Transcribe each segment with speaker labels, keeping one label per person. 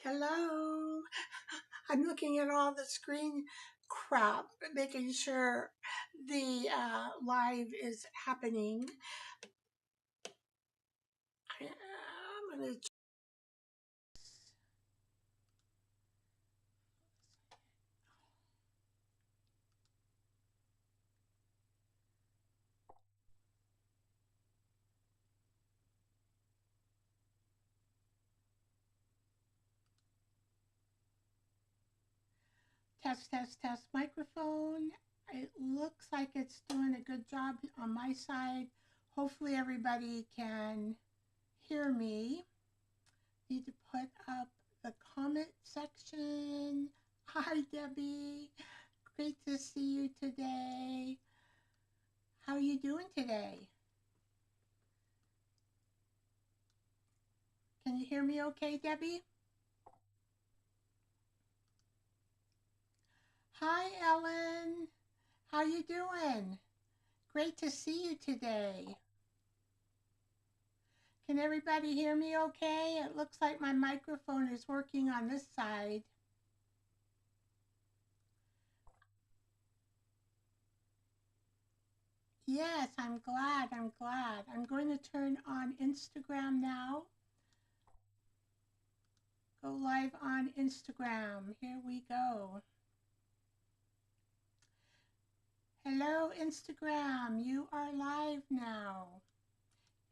Speaker 1: Hello. I'm looking at all the screen crap, making sure the live is happening. I'm going to test microphone. It looks like it's doing a good job on my side. Hopefully everybody can hear me. Need to put up the comment section. Hi, Debbie. Great to see you today. How are you doing today? Can you hear me okay, Debbie? Hi, Ellen. How you doing? Great to see you today. Can everybody hear me okay? It looks like my microphone is working on this side. Yes, I'm glad. I'm going to turn on Instagram now. Go live on Instagram. Here we go. Hello, Instagram. You are live now.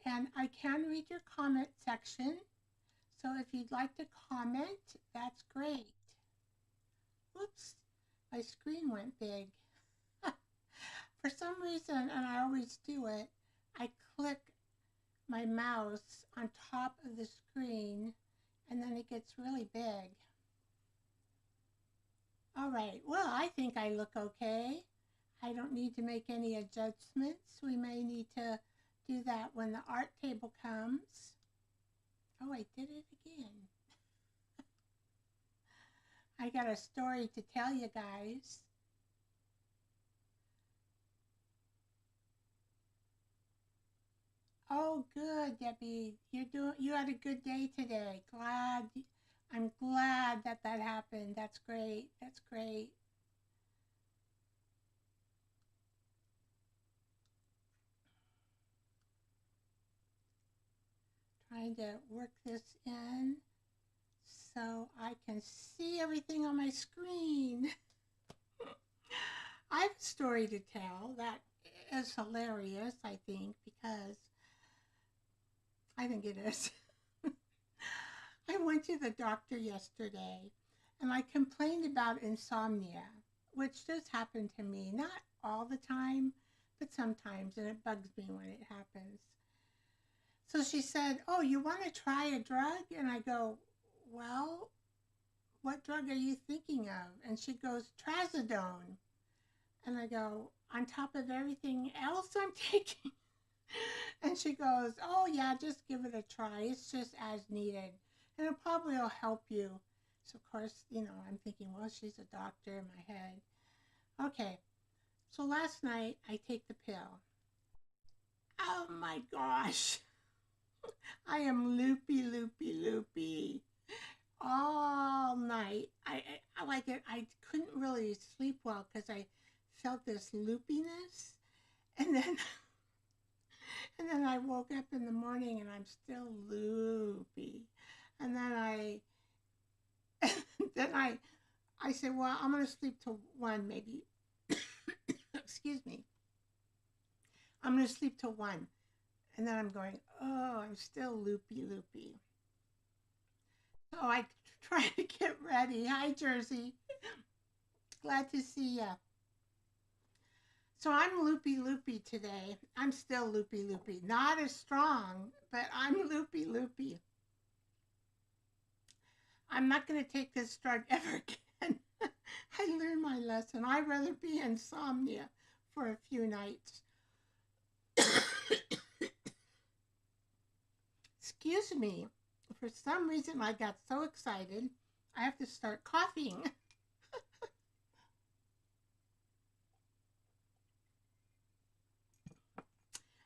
Speaker 1: And I can read your comment section. So if you'd like to comment, that's great. Oops, my screen went big. For some reason, and I always do it, I click my mouse on top of the screen and then it gets really big. All right, well, I think I look okay. I don't need to make any adjustments. We may need to do that when the art table comes. Oh, I did it again. I got a story to tell you guys. Oh, good, Debbie. You had a good day today. I'm glad that happened. That's great. That's great. Trying to work this in so I can see everything on my screen. I have a story to tell that is hilarious, I think, because I think it is. I went to the doctor yesterday and I complained about insomnia, which does happen to me, not all the time, but sometimes, and it bugs me when it happens. So she said, "Oh, you want to try a drug?" And I go, "Well, what drug are you thinking of?" And she goes, "Trazodone." And I go, "On top of everything else I'm taking?" And she goes, "Oh, yeah, just give it a try. It's just as needed. And it probably will help you." So, of course, I'm thinking, well, she's a doctor in my head. Okay. So last night I take the pill. Oh my gosh. I am loopy all night. I like it. I couldn't really sleep well because I felt this loopiness. And then and then I woke up in the morning and I'm still loopy. And then I said, well, I'm going to sleep till 1 maybe. Excuse me. I'm going to sleep till 1. And then I'm going, oh, I'm still loopy. So I try to get ready. Hi, Jersey. Glad to see ya. So I'm loopy today. I'm still loopy. Not as strong, but I'm loopy. I'm not going to take this drug ever again. I learned my lesson. I'd rather be insomnia for a few nights. Excuse me. For some reason, I got so excited, I have to start coughing.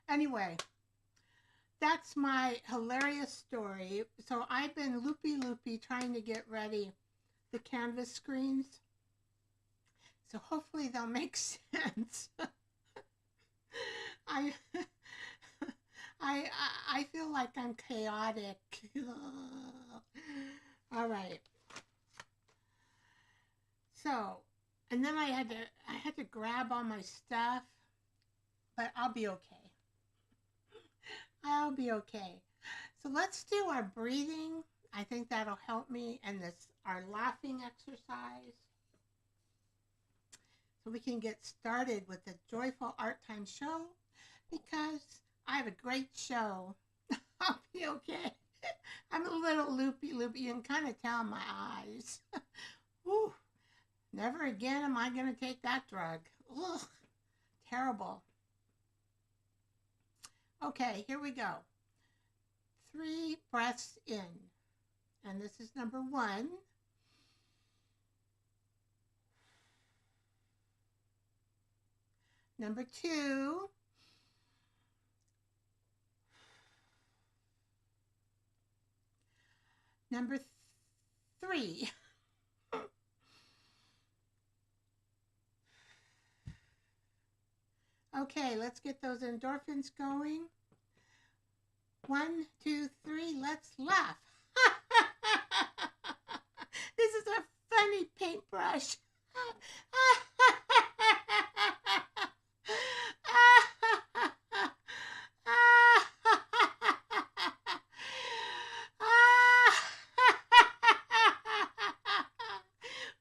Speaker 1: Anyway, that's my hilarious story. So I've been loopy trying to get ready the canvas screens. So hopefully they'll make sense. I I I feel like I'm chaotic. All right. So, and then I had to grab all my stuff, but I'll be okay. I'll be okay. So let's do our breathing. I think that'll help me, and this our laughing exercise. So we can get started with the Joyful Art Time show because I have a great show. I'll be okay. I'm a little loopy. You can kind of tell in my eyes. Whew. Never again am I going to take that drug. Ugh, terrible. Okay, here we go. 3 breaths in. And this is number 1. Number 2. Number 3. Okay, let's get those endorphins going. 1, 2, 3, let's laugh. This is a funny paintbrush.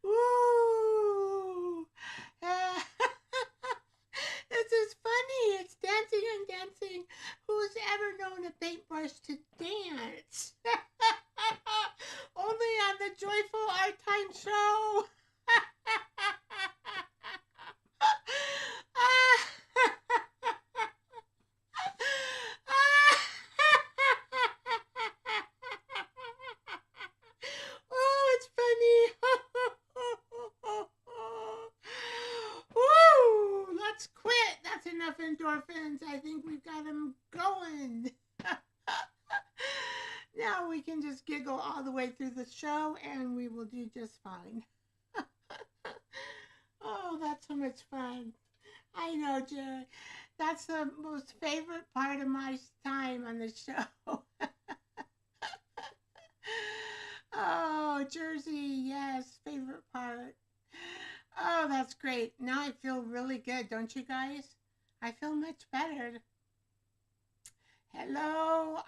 Speaker 1: Ooh. This is funny. It's dancing and dancing. Who's ever known a paintbrush to dance? Only on the Joyful Art Time show. Oh, it's funny. Woo! Let's quit. That's enough endorphins. I think we've got them going. Now we can just giggle all the way through the show and we will do just fine. Oh, that's so much fun. I know, Jerry. That's the most favorite part of my time on the show. Oh, Jersey, yes, favorite part. Oh, that's great. Now I feel really good, don't you guys? I feel much better. Hello,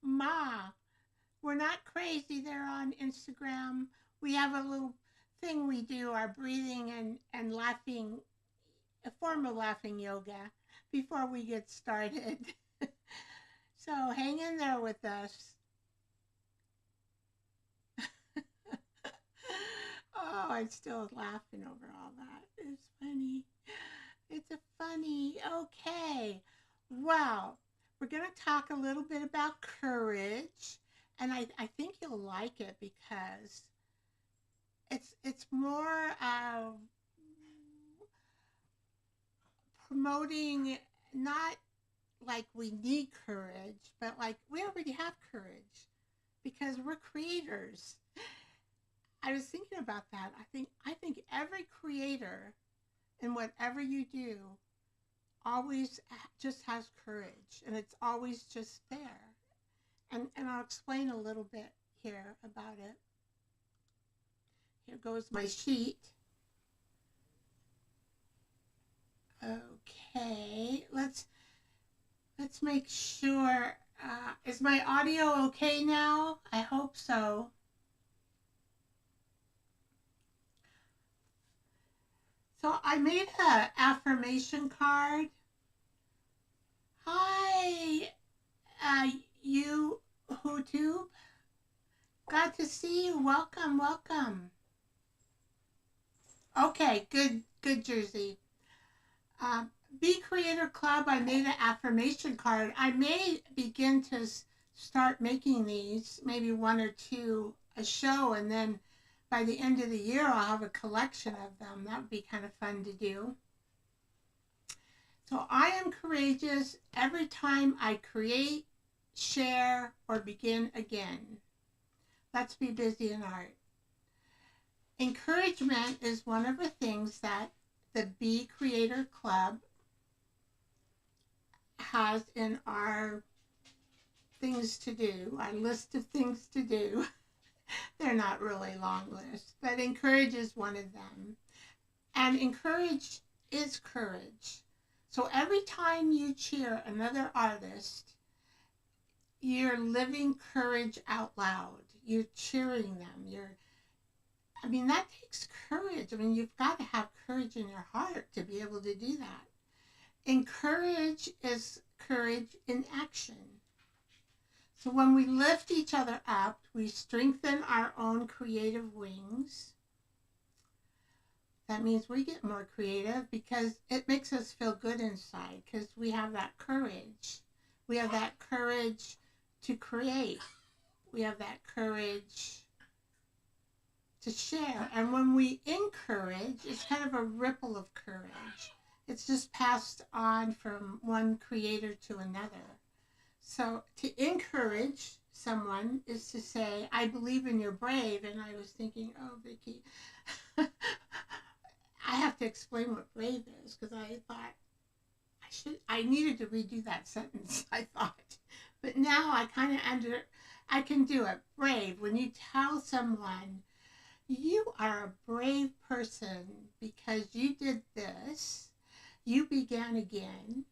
Speaker 1: Ma. We're not crazy there on Instagram. We have a little thing we do, our breathing and laughing, a form of laughing yoga before we get started. So hang in there with us. Oh, I'm still laughing over all that. It's funny. It's a funny. Okay. Well, we're going to talk a little bit about courage. And I think you'll like it because it's more promoting not like we need courage, but like we already have courage because we're creators. I was thinking about that. I think every creator in whatever you do always just has courage, and it's always just there. And I'll explain a little bit here about it. Here goes my sheet. Okay, let's make sure. Is my audio okay now? I hope so. So I made an affirmation card. Hi, you YouTube. Glad to see you. Welcome, welcome. Okay, good, Jersey. Be Creator Club, I made an affirmation card. I may begin to start making these, maybe 1 or 2 a show, and then by the end of the year, I'll have a collection of them. That would be kind of fun to do. So I am courageous every time I create, share, or begin again. Let's be busy in art. Encouragement is one of the things that the Be Creator Club has in our things to do, our list of things to do. They're not really long lists, but encourage is one of them. And encourage is courage. So every time you cheer another artist, you're living courage out loud. You're cheering them. That takes courage. You've got to have courage in your heart to be able to do that. Encourage is courage in action. So when we lift each other up, we strengthen our own creative wings. That means we get more creative because it makes us feel good inside because we have that courage. We have that courage to create. We have that courage to share. And when we encourage, it's kind of a ripple of courage. It's just passed on from one creator to another. So to encourage someone is to say, I believe in you're brave. And I was thinking, oh, Vicki, I have to explain what brave is because I thought I needed to redo that sentence, I thought. But now I I can do it. Brave, when you tell someone, you are a brave person because you did this, you began again,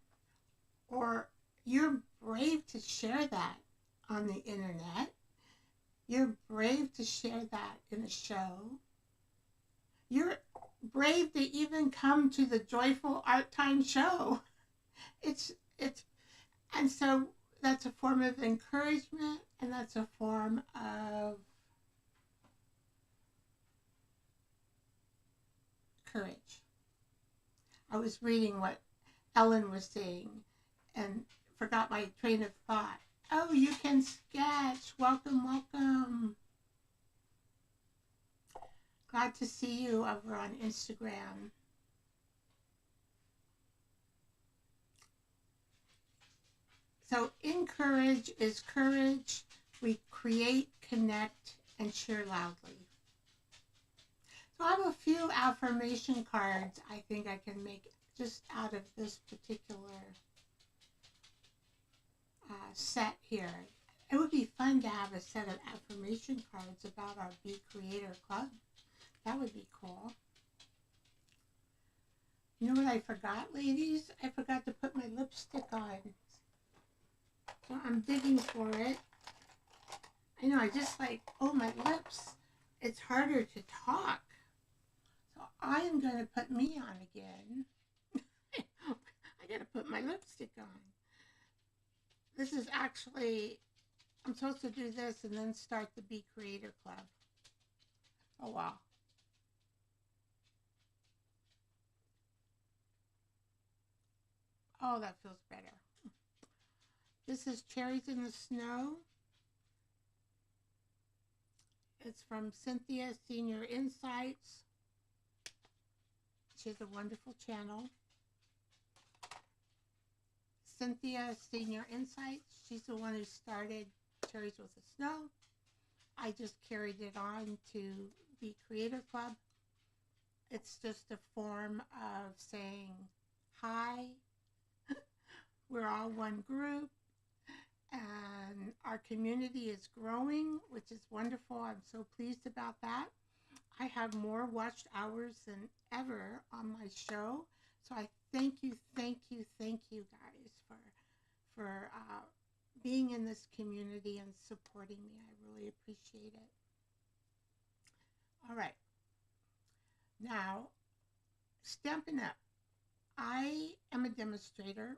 Speaker 1: or you're brave to share that on the internet. You're brave to share that in a show. You're brave to even come to the Joyful Art Time show. And so that's a form of encouragement, and that's a form of courage. I was reading what Ellen was saying and forgot my train of thought. Oh, you can sketch. Welcome, welcome. Glad to see you over on Instagram. So encourage is courage. We create, connect, and share loudly. So I have a few affirmation cards I think I can make just out of this particular set here. It would be fun to have a set of affirmation cards about our Be Creator Club. That would be cool. You know what I forgot, ladies? I forgot to put my lipstick on. So I'm digging for it. I know, I just oh, my lips. It's harder to talk. So I am going to put me on again. I got to put my lipstick on. This is actually, I'm supposed to do this and then start the Be Creator Club. Oh, wow. Oh, that feels better. This is Cherries in the Snow. It's from Cynthia Senior Insights. She has a wonderful channel. Cynthia Senior Insights. She's the one who started Cherries with the Snow. I just carried it on to Be Creator Club. It's just a form of saying hi. We're all one group. And our community is growing, which is wonderful. I'm so pleased about that. I have more watched hours than ever on my show. So I thank you guys for being in this community and supporting me. I really appreciate it. All right. Now, Stampin' Up. I am a demonstrator.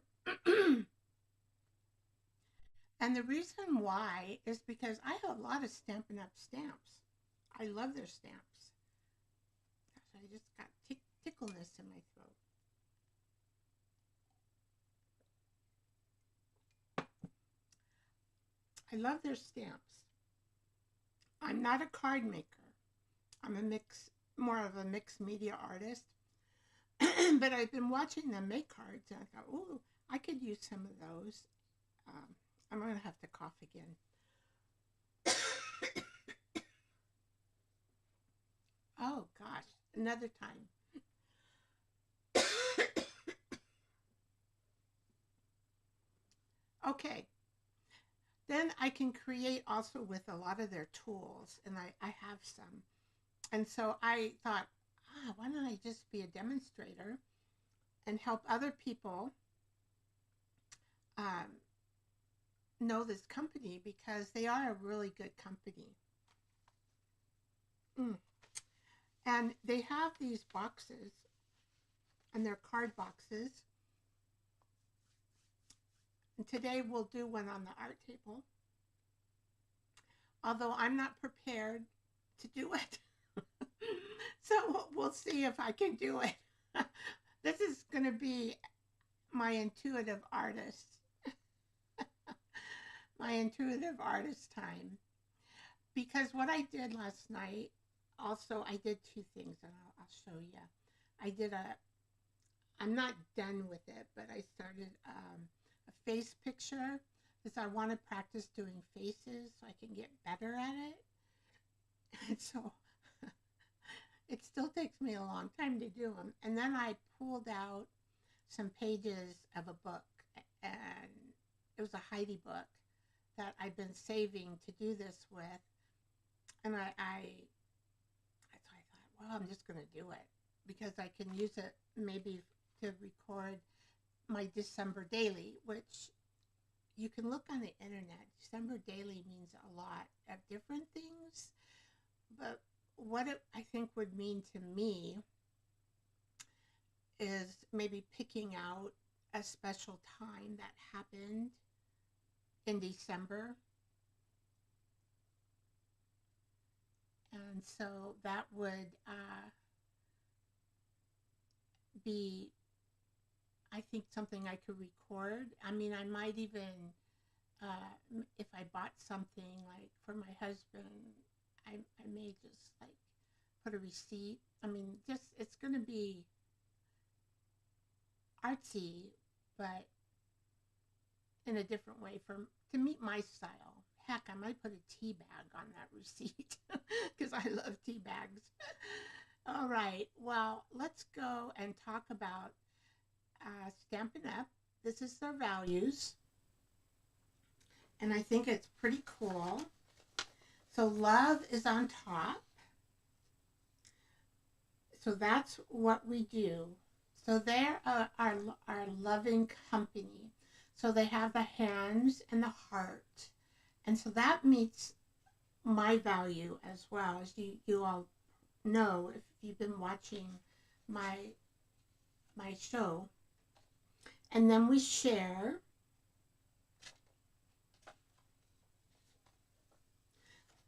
Speaker 1: And the reason why is because I have a lot of Stampin' Up stamps. I love their stamps. Gosh, I just got tickleness in my throat. I love their stamps. I'm not a card maker. I'm more of a mixed media artist. But I've been watching them make cards, and I thought, oh, I could use some of those. I'm going to have to cough again. Oh, gosh, another time. Okay, then I can create also with a lot of their tools, and I have some. And so I thought, why don't I just be a demonstrator and help other people um, know this company, because they are a really good company. And they have these boxes, and they're card boxes. And today we'll do one on the art table, although I'm not prepared to do it. So we'll see if I can do it. This is going to be my intuitive artist. My intuitive artist time. Because what I did last night, also I did two things, and I'll show you. I'm not done with it, but I started a face picture, because I want to practice doing faces so I can get better at it. And so it still takes me a long time to do them. And then I pulled out some pages of a book, and it was a Heidi book that I've been saving to do this with. And I thought, well, I'm just going to do it, because I can use it maybe to record my December daily, which you can look on the internet. December daily means a lot of different things, but what it, I think, would mean to me is maybe picking out a special time that happened in December. And so that would be, I think, something I could record. I mean, I might even, if I bought something like for my husband, I may just like put a receipt. I mean, just, it's going to be artsy, but in a different way to meet my style. Heck, I might put a tea bag on that receipt, because I love tea bags. All right, well, let's go and talk about Stampin' Up. This is their values, and I think it's pretty cool. So love is on top. So that's what we do. So they're our loving company. So they have the hands and the heart. And so that meets my value as well, as you all know if you've been watching my show. And then we share.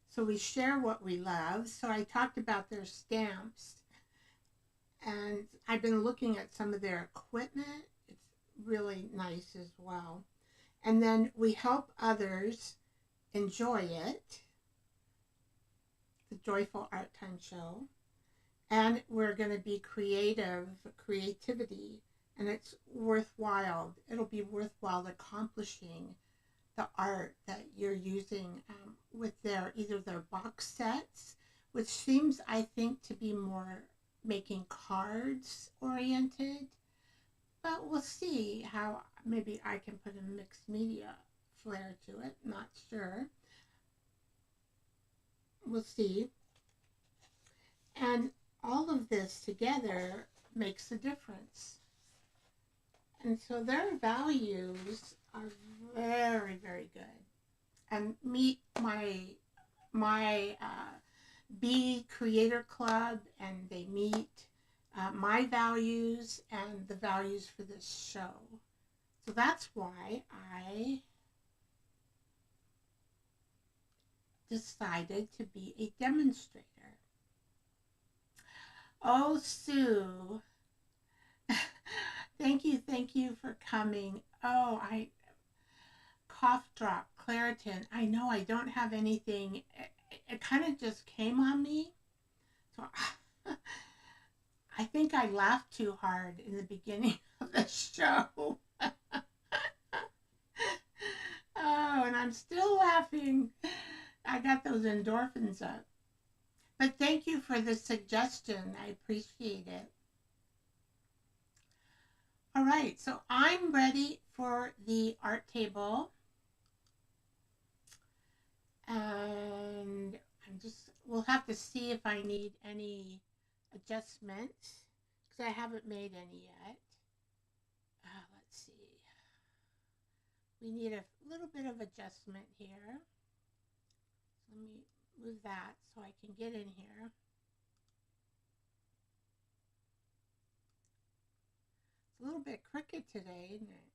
Speaker 1: So we share what we love. So I talked about their stamps, and I've been looking at some of their equipment. It's really nice as well. And then we help others enjoy it, the Joyful Art Time Show. And we're going to be creativity, and it's worthwhile. It'll be worthwhile accomplishing the art that you're using with either their box sets, which seems, I think, to be more making cards oriented. But we'll see how maybe I can put a mixed media flair to it. Not sure. We'll see. And all of this together makes a difference. And so their values are very, very good, and meet my Be Creator Club, and they meet my values and the values for this show. So that's why I decided to be a demonstrator. Oh, Sue, thank you for coming. Oh, cough drop, Claritin. I know I don't have anything. It kind of just came on me. So I think I laughed too hard in the beginning of the show. I got those endorphins up. But thank you for the suggestion. I appreciate it. All right, so I'm ready for the art table. And we'll have to see if I need any adjustments because I haven't made any yet. Let's see. We need a little bit of adjustment here. Let me move that so I can get in here. It's a little bit crooked today, isn't it?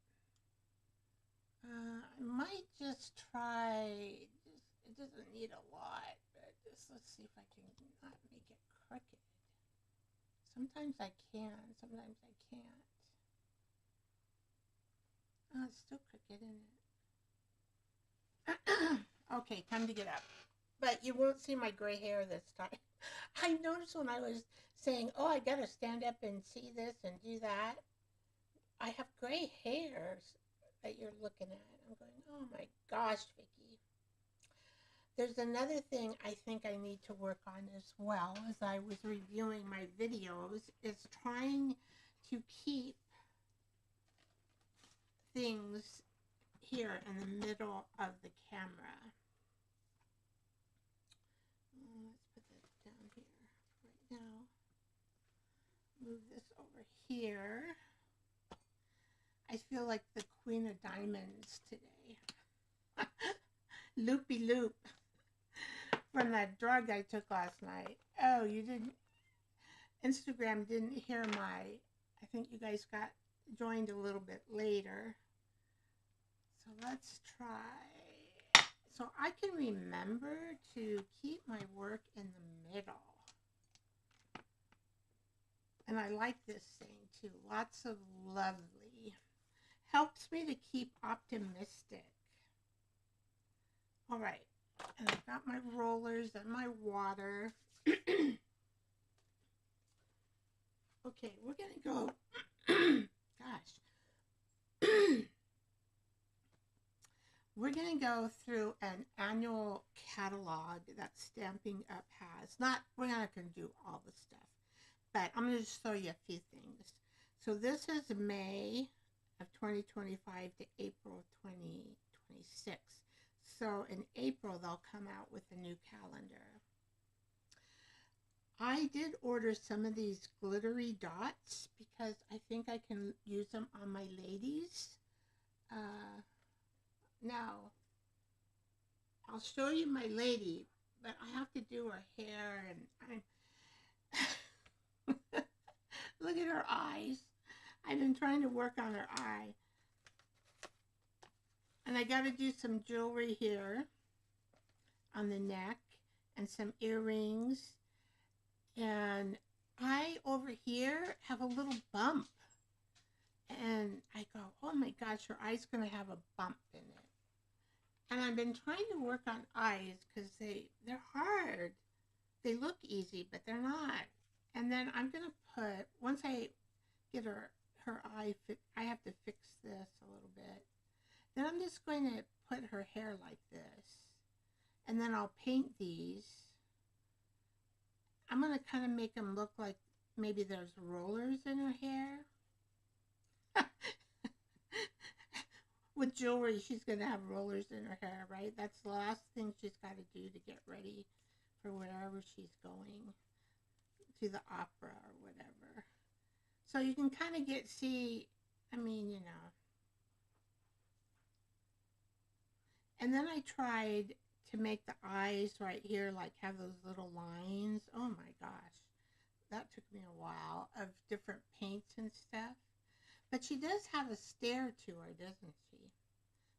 Speaker 1: I might just try, it doesn't need a lot, but just let's see if I can not make it crooked. Sometimes I can, sometimes I can't. Oh, it's still crooked, isn't it? Okay, time to get up. But you won't see my gray hair this time. I noticed when I was saying, oh, I gotta stand up and see this and do that, I have gray hairs that you're looking at. I'm going, oh my gosh, Vicki. There's another thing I think I need to work on as well as I was reviewing my videos is trying to keep things here in the middle of the camera. Let's put that down here right now. Move this over here. I feel like the Queen of Diamonds today. Loopy loop from that drug I took last night. Oh, you didn't, Instagram didn't hear I think you guys got joined a little bit later. So let's try. So I can remember to keep my work in the middle. And I like this thing too. Lots of lovely. Helps me to keep optimistic. All right. And I've got my rollers and my water. Okay, we're going to go. Gosh. We're going to go through an annual catalog that Stampin' Up has. We're not going to do all the stuff, but I'm going to just show you a few things. So this is May of 2025 to April of 2026. So in April, they'll come out with a new calendar. I did order some of these glittery dots because I think I can use them on my ladies. Now, I'll show you my lady, but I have to do her hair and I'm look at her eyes. I've been trying to work on her eye. And I got to do some jewelry here on the neck and some earrings. And I, over here, have a little bump. And I go, oh my gosh, her eye's going to have a bump in it. And I've been trying to work on eyes because they're hard. They look easy, but they're not. And then I'm going to put, once I get her eye, I have to fix this a little bit. Then I'm just going to put her hair like this. And then I'll paint these. I'm going to kind of make them look like maybe there's rollers in her hair. With jewelry, she's going to have rollers in her hair, right? That's the last thing she's got to do to get ready for wherever she's going, to the opera or whatever. So you can kind of see, I mean, you know. And then I tried to make the eyes right here, like have those little lines. Oh my gosh. That took me a while, of different paints and stuff. But she does have a stare to her, doesn't she?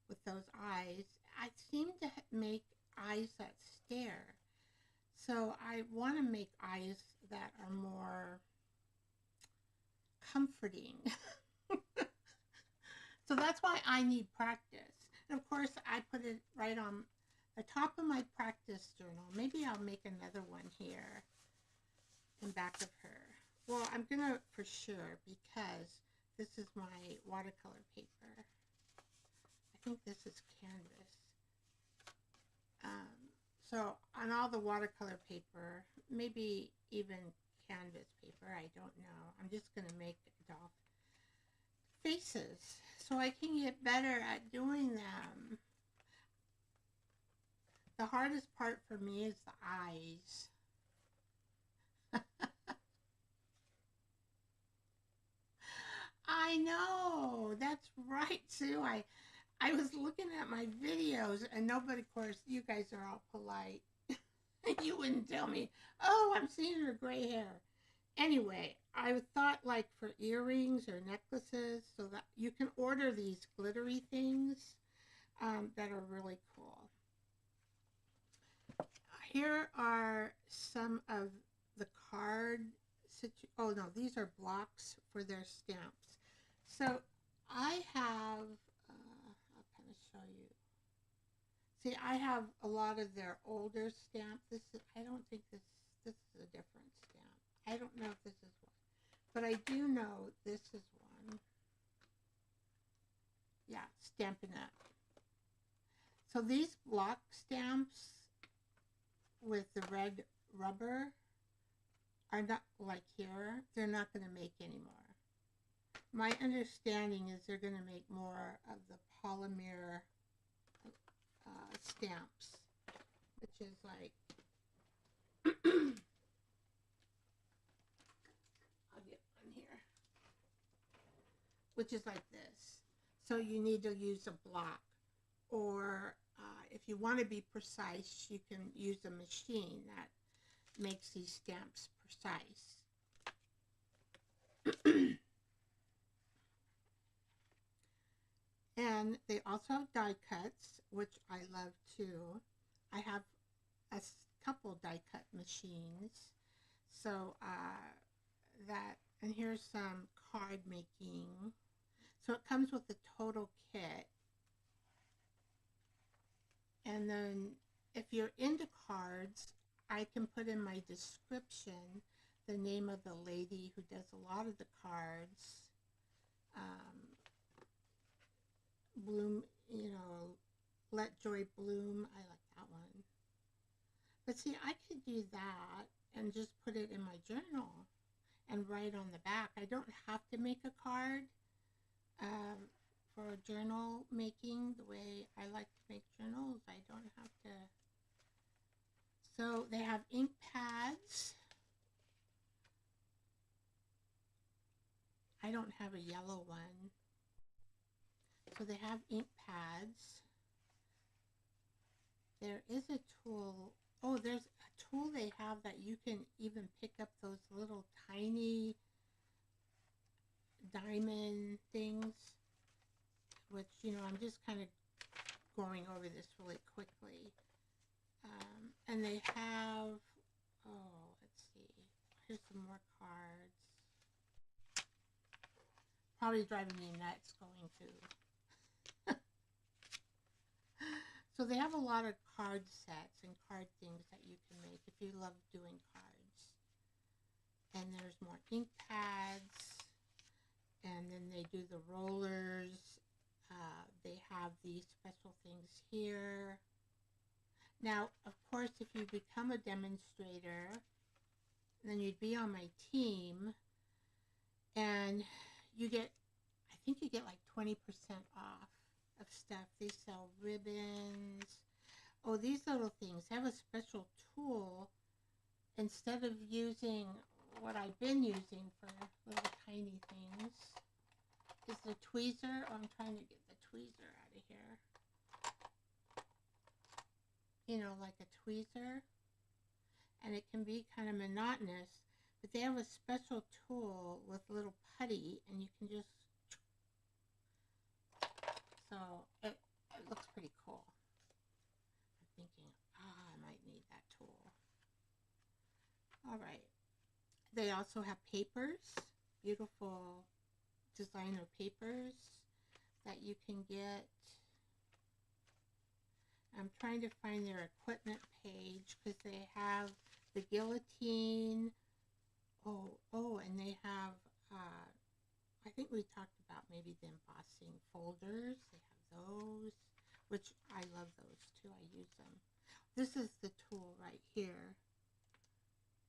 Speaker 1: With those eyes. I seem to make eyes that stare. So I want to make eyes that are more comforting. So that's why I need practice. And of course, I put it right on the top of my practice journal. Maybe I'll make another one here in back of her. Well, I'm going to for sure, because this is my watercolor paper. I think this is canvas. So on all the watercolor paper, maybe even canvas paper, I don't know. I'm just going to make doll faces so I can get better at doing them. The hardest part for me is the eyes. I know, that's right, Sue. I was looking at my videos, and nobody, of course, you guys are all polite. You wouldn't tell me, oh, I'm seeing her gray hair. Anyway, I thought like for earrings or necklaces, so that you can order these glittery things that are really cool. Here are some of the card oh no, these are blocks for their stamps. So I have, I'll kind of show you. See, I have a lot of their older stamps. I don't think this is a different stamp. I don't know if this is one, but I do know this is one. Yeah, Stampin' Up. So these block stamps with the red rubber are not like here. They're not going to make anymore. My understanding is they're going to make more of the polymer stamps, which is like, I'll get one here, which is like this. So you need to use a block, or if you want to be precise, you can use a machine that makes these stamps precise. And they also have die cuts, which I love too. I have a couple die cut machines. So and here's some card making. So it comes with the total kit. And then if you're into cards, I can put in my description the name of the lady who does a lot of the cards. Bloom, you know, Let Joy Bloom. I like that one. But see, I could do that and just put it in my journal and write on the back. I don't have to make a card for journal making the way I like to make journals. I don't have to. So they have ink pads. I don't have a yellow one. So they have ink pads. There is a tool. Oh, there's a tool they have that you can even pick up those little tiny diamond things, which, you know, I'm just kind of going over this really quickly. And they have, oh, let's see. Here's some more cards. Probably driving me nuts going through. So they have a lot of card sets and card things that you can make if you love doing cards. And there's more ink pads. And then they do the rollers. They have these special things here. Now, of course, if you become a demonstrator, then you'd be on my team. And you get, I think you get like 20% off of stuff. They sell ribbons. Oh, these little things. They have a special tool. Instead of using what I've been using for little tiny things, is the tweezer. Oh, I'm trying to get the tweezer out of here. You know, like a tweezer. And it can be kind of monotonous, but they have a special tool with a little putty, and you can just, so it looks pretty cool. I'm thinking, I might need that tool. All right. They also have papers, beautiful designer papers that you can get. I'm trying to find their equipment page because they have the guillotine. Oh, and they have, I think we talked about maybe the embossing folders. They have those, which I love those too. I use them. this is the tool right here.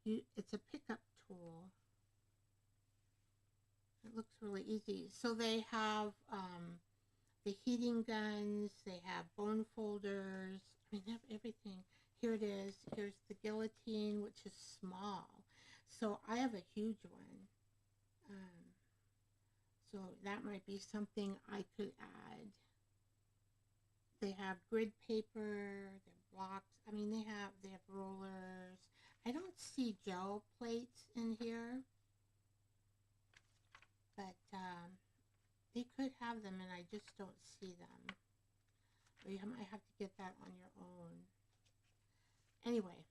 Speaker 1: It's a pickup tool. It looks really easy. So they have the heating guns, they have bone folders, I mean, they have everything. Here it is. Here's the guillotine, which is small. So I have a huge one. So that might be something I could add. They have grid paper, they have blocks. I mean, they have rollers. I don't see gel plates in here, but they could have them, and I just don't see them. Or you might have to get that on your own. Anyway,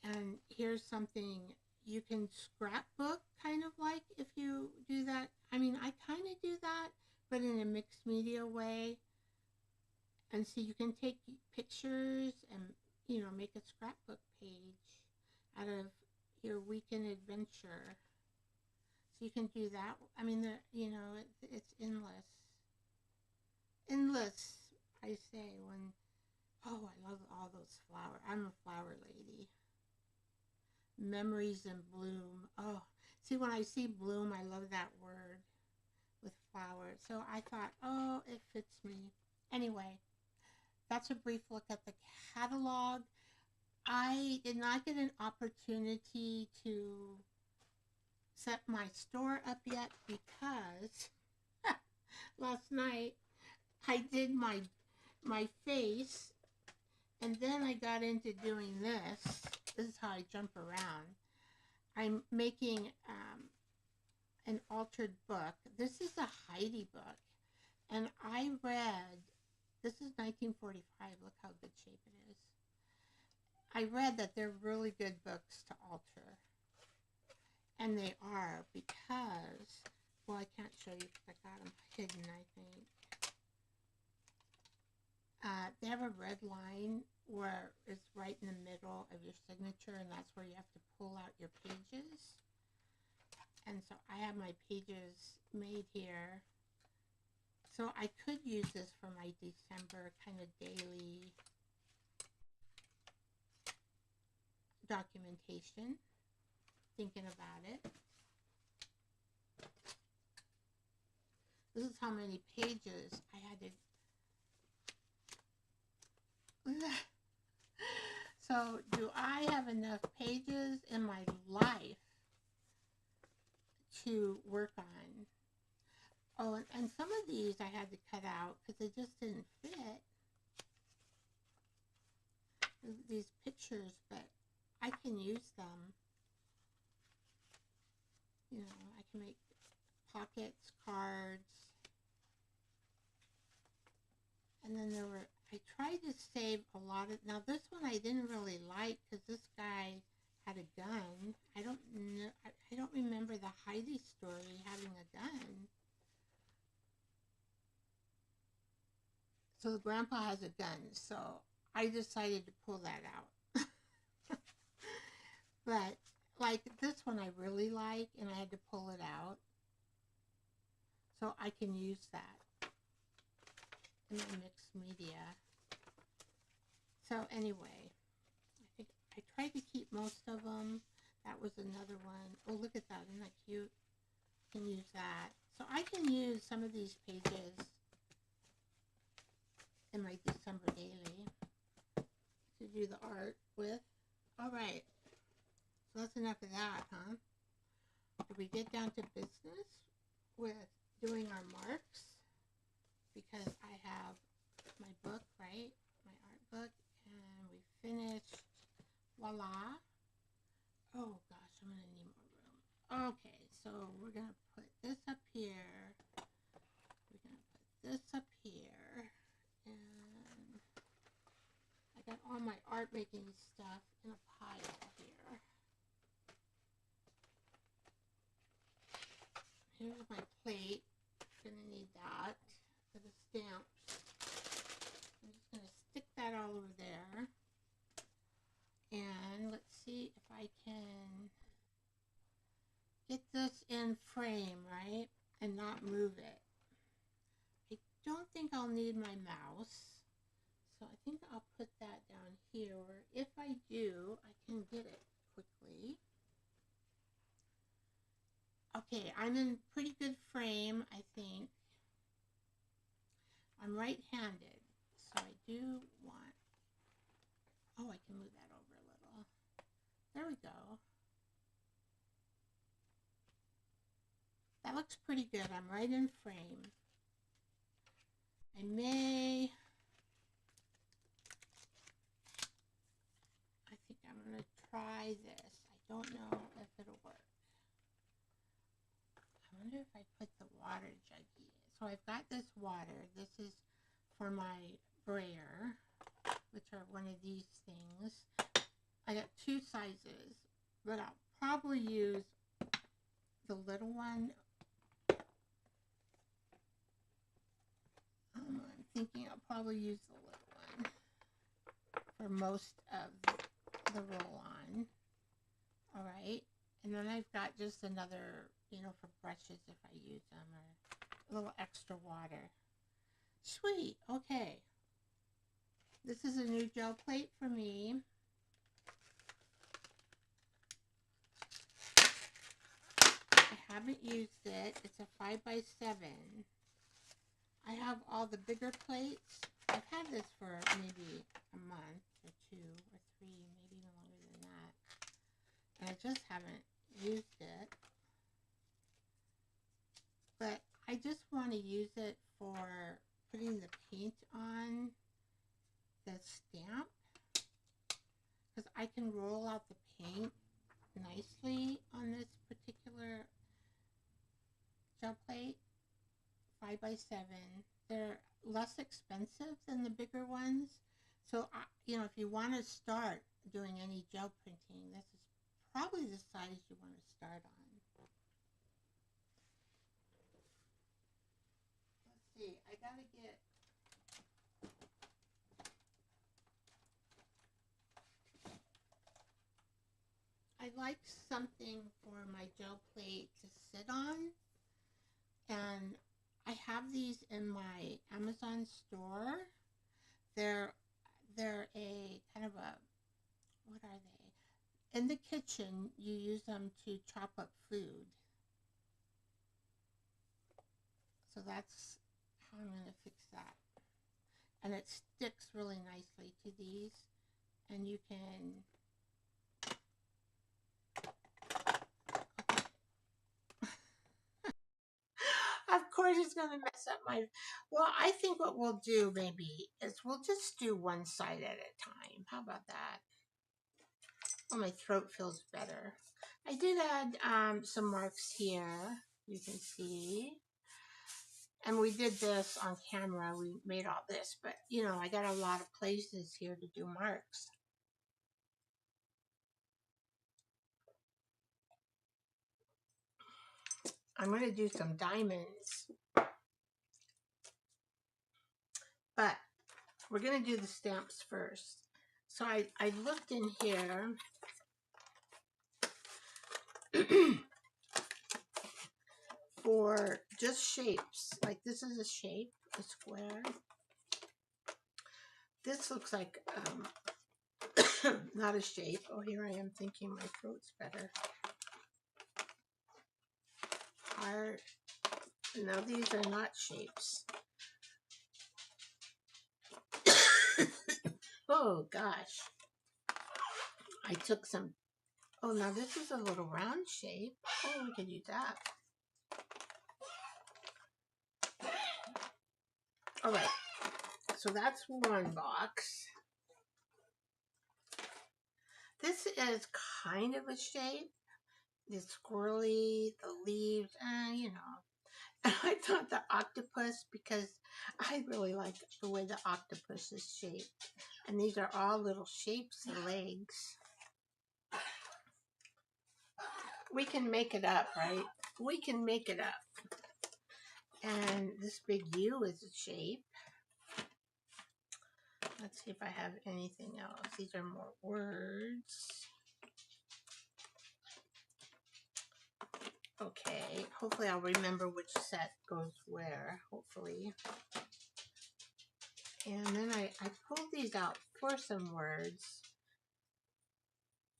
Speaker 1: and here's something you can scrapbook, kind of like, if you do that. I mean, I kind of do that, but in a mixed media way. And so you can take pictures and, you know, make a scrapbook page out of your weekend adventure. So you can do that. I mean, you know, it's endless. Endless, I say, when, oh, I love all those flowers. I'm a flower lady. Memories in bloom. Oh, see, when I see bloom, I love that word with flowers. So I thought, oh, it fits me. Anyway, that's a brief look at the catalog. I did not get an opportunity to set my store up yet because last night I did my face, and then I got into doing this. This is how I jump around. I'm making an altered book. This is a Heidi book, and I read, this is 1945, look how good shape it is. I read that they're really good books to alter, and they are, because, well, I can't show you because I got them hidden, I think. They have a red line where it's right in the middle of your signature, and that's where you have to pull out your pages. And so I have my pages made here. So I could use this for my December kind of daily documentation, thinking about it. This is how many pages I had to. So do I have enough pages in my life to work on? Oh, and some of these I had to cut out because they just didn't fit. These pictures, but I can use them. You know, I can make pockets, cards. And then there were, I tried to save a lot of, now this one I didn't really like because this guy had a gun. I don't know, I don't remember the Heidi story having a gun. So the grandpa has a gun, so I decided to pull that out. But like this one I really like, and I had to pull it out. So I can use that in my mixed media. So anyway, I tried to keep most of them. That was another one. Oh, look at that. Isn't that cute? I can use that. So I can use some of these pages in my December daily to do the art with. All right. So that's enough of that, huh? Do we get down to business with doing our marks? Because I have my book, right? My art book. And we finished. Voila. Oh gosh, I'm going to need more room. Okay, so we're going to put this up here. We're going to put this up here. And I got all my art making stuff in a pile here. Here's my plate. Gonna need that for the stamps. I'm just gonna stick that all over there. And let's see if I can get this in frame, right? And not move it. I don't think I'll need my mouse. So I think I'll put that down here, or if I do, I can get it quickly. Okay, I'm in pretty good frame, I think. I'm right-handed, so I do want, oh, I can move that over a little. There we go. That looks pretty good. I'm right in frame. I think I'm going to try this. I don't know if it'll work. I wonder if I put the water juggy. So I've got this water. This is for my brayer, which are one of these things. I got two sizes, but I'll probably use the little one. I'm thinking I'll probably use the little one for most of the roll-on. All right, and then I've got just another, you know, for brushes if I use them, or a little extra water. Sweet, okay. This is a new gel plate for me. I haven't used it. It's a 5x7. I have all the bigger plates. I've had this for maybe a month or 2 or 3, maybe even longer than that. And I just haven't used it. But I just want to use it for putting the paint on the stamp, because I can roll out the paint nicely on this particular gel plate. 5x7. They're less expensive than the bigger ones. So, you know, if you want to start doing any gel printing, this is probably the size you want to start on. Let's see, I gotta get, I like something for my gel plate to sit on, and I have these in my Amazon store. They're a kind of a, what are they? In the kitchen, you use them to chop up food. So that's how I'm going to fix that. And it sticks really nicely to these. And you can, of course it's going to mess up my, well, I think what we'll do maybe is we'll just do one side at a time. How about that? Oh, my throat feels better. I did add some marks here, you can see. And we did this on camera. We made all this, but you know, I got a lot of places here to do marks. I'm going to do some diamonds, but we're going to do the stamps first. So I looked in here for just shapes. Like this is a shape, a square. This looks like not a shape. Oh, here I am thinking my throat's better. Heart. No, these are not shapes. Oh gosh. I took some. Oh, now this is a little round shape. Oh, we could use that. All right. So that's one box. This is kind of a shape. The squirrely, the leaves, and you know. And I thought the octopus, because I really like the way the octopus is shaped. And these are all little shapes, the legs. We can make it up, right? We can make it up. And this big U is a shape. Let's see if I have anything else. These are more words. Okay, hopefully I'll remember which set goes where, hopefully. And then I pulled these out for some words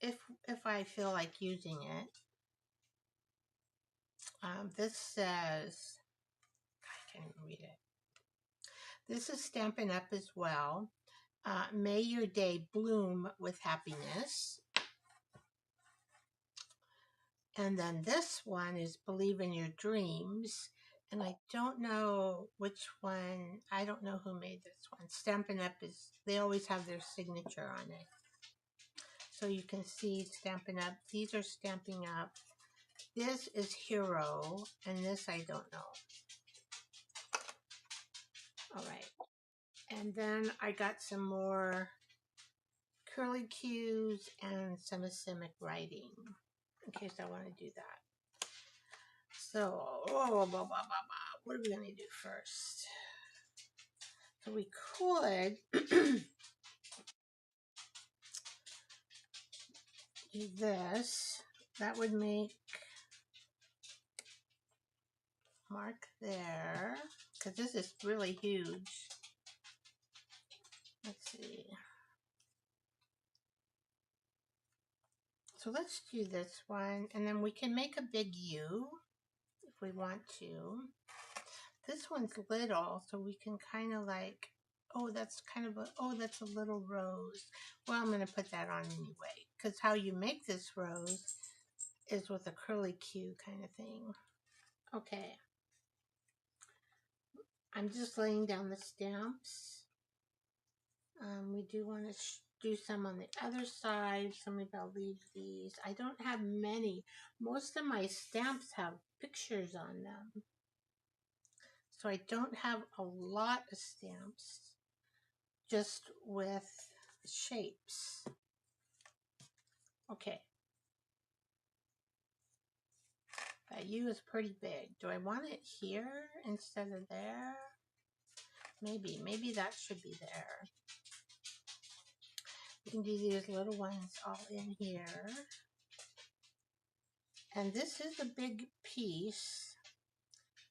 Speaker 1: if I feel like using it. This says, I can't even read it. This is Stampin' Up as well. May your day bloom with happiness. And then this one is Believe in Your Dreams. And I don't know which one. I don't know who made this one. Stampin' Up is, they always have their signature on it. So you can see Stampin' Up. These are Stamping Up. This is Hero. And this I don't know. All right. And then I got some more curly cues and some Asimic writing in case I want to do that. So, what are we going to do first? So we could do this. That would make mark there because this is really huge. Let's see. So let's do this one, and then we can make a big U if we want to. This one's little, so we can kind of like, oh, that's kind of a, oh, that's a little rose. Well, I'm going to put that on anyway, because how you make this rose is with a curly Q kind of thing. Okay. I'm just laying down the stamps. We do want to do some on the other side, so maybe I'll leave these. I don't have many. Most of my stamps have pictures on them. So I don't have a lot of stamps, just with shapes. Okay. That U is pretty big. Do I want it here instead of there? Maybe that should be there. We can do these little ones all in here. And this is a big piece,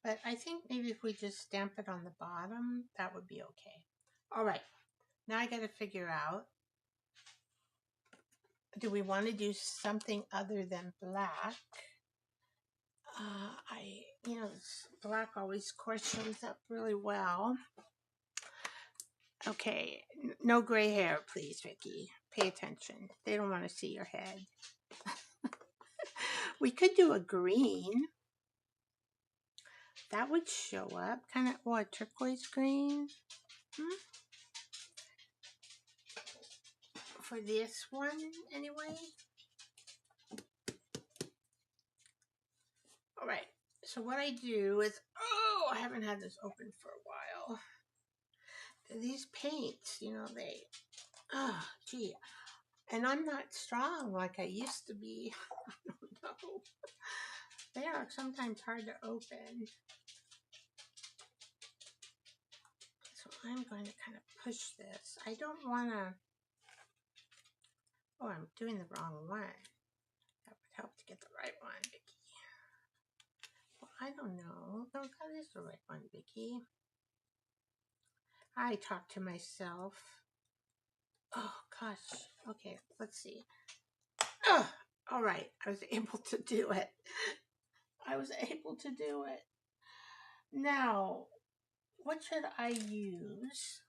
Speaker 1: but I think maybe if we just stamp it on the bottom, that would be okay. All right, now I got to figure out, do we want to do something other than black? You know, black always, of course, shows up really well. Okay, no gray hair, please, Vicky. Pay attention. They don't want to see your head. We could do a green. That would show up, kind of, oh, a turquoise green. For this one, anyway. All right, so what I do is, oh, I haven't had this open for a while. These paints, you know, they, oh, gee. And I'm not strong like I used to be. I don't know. They are sometimes hard to open. So I'm going to kind of push this. I don't want to, oh, I'm doing the wrong one. That would help to get the right one, Vicky. Well, I don't know. No, that is the right one, Vicky. I talk to myself. Oh, gosh. Okay, let's see. Oh, all right. I was able to do it. I was able to do it. Now, what should I use?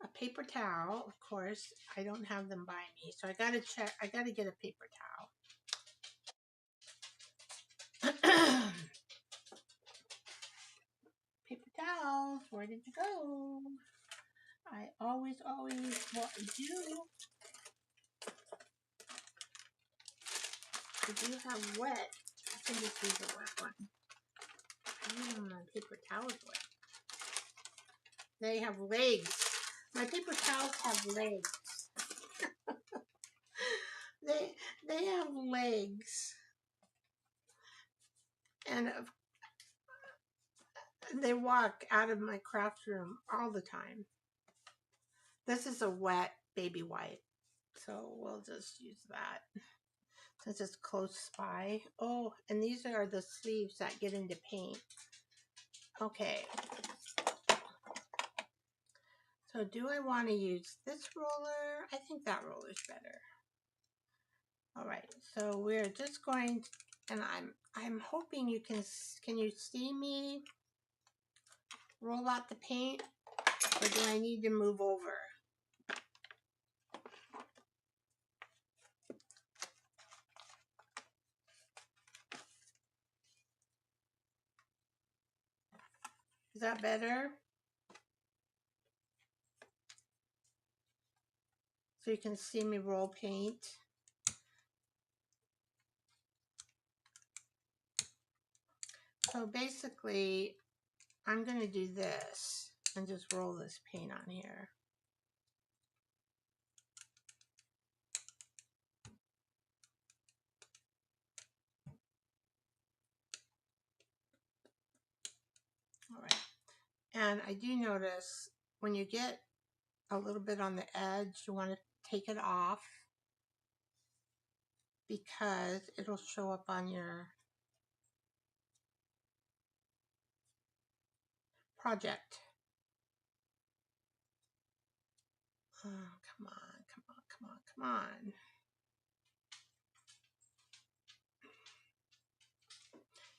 Speaker 1: A paper towel, of course. I don't have them by me, so I gotta check. I gotta get a paper towel. Paper towels, where did you go? I always what I do. I do have wet. I think this is a wet one. My paper towels wet. They have legs. My paper towels have legs. they have legs. And they walk out of my craft room all the time. This is a wet baby white, so we'll just use that since it's close by. Oh, and these are the sleeves that get into paint. Okay. So do I want to use this roller? I think that roller is better. All right, so we're just going to, and I'm hoping you can you see me roll out the paint, or do I need to move over? Is that better? So you can see me roll paint. So basically, I'm going to do this and just roll this paint on here. All right. And I do notice when you get a little bit on the edge, you want to take it off because it'll show up on your project. Oh, come on, come on, come on, come on.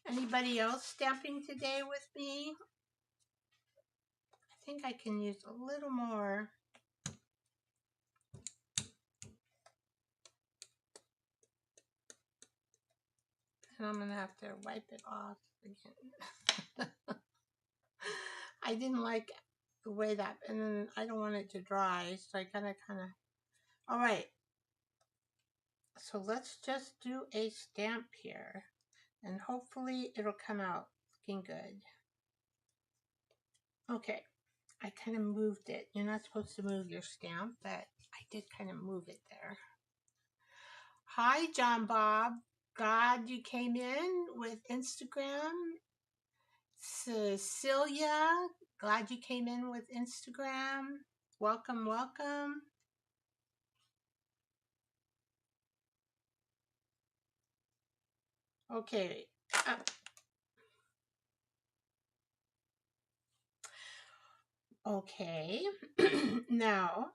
Speaker 1: Anybody else stamping today with me? I think I can use a little more. And I'm going to have to wipe it off again. I didn't like the way that, and then I don't want it to dry, so I gotta kind of, all right. So let's just do a stamp here, and hopefully it'll come out looking good. Okay, I kind of moved it. You're not supposed to move your stamp, but I did kind of move it there. Hi, John Bob. Glad you came in with Instagram. Cecilia, glad you came in with Instagram. Welcome, welcome. Okay. Okay. Now,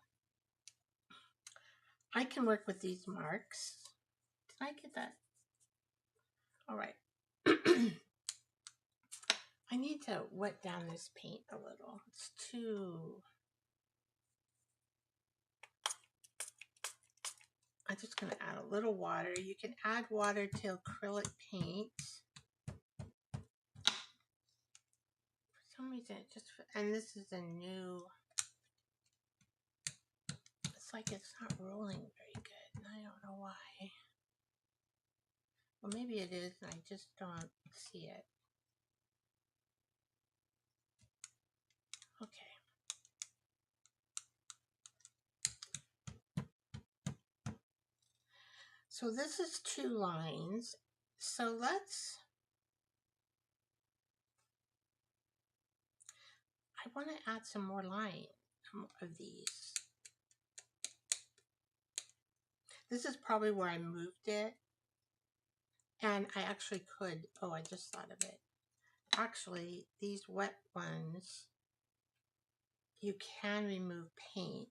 Speaker 1: I can work with these marks. Did I get that? All right. I need to wet down this paint a little. It's too... I'm just going to add a little water. You can add water to acrylic paint. For some reason, it just... And this is a new... It's like it's not rolling very good, and I don't know why. Well, maybe it is, and I just don't see it. Okay. So this is 2 lines. So let's... I want to add some more lines of these. This is probably where I moved it. And I actually could, oh, I just thought of it. Actually, these wet ones, you can remove paint.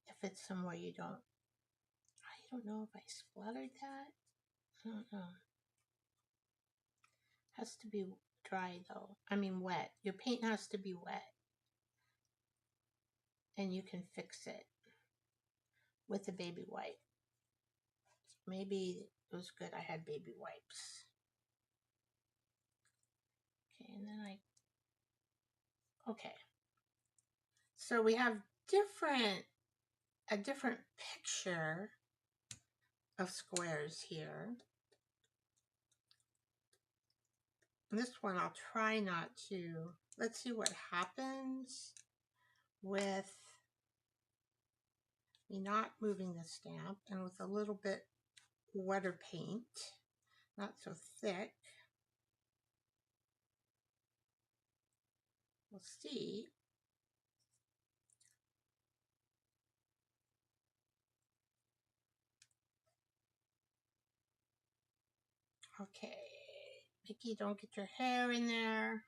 Speaker 1: If it's somewhere you don't, I don't know if I splattered that. I don't know. Has to be dry though. I mean wet. Your paint has to be wet. And you can fix it with a baby wipe. Maybe it was good I had baby wipes. Okay, and then okay. So we have a different picture of squares here. And this one I'll try not to. Let's see what happens with me not moving the stamp and with a little bit wetter paint, not so thick. We'll see. Okay, Mickey, don't get your hair in there.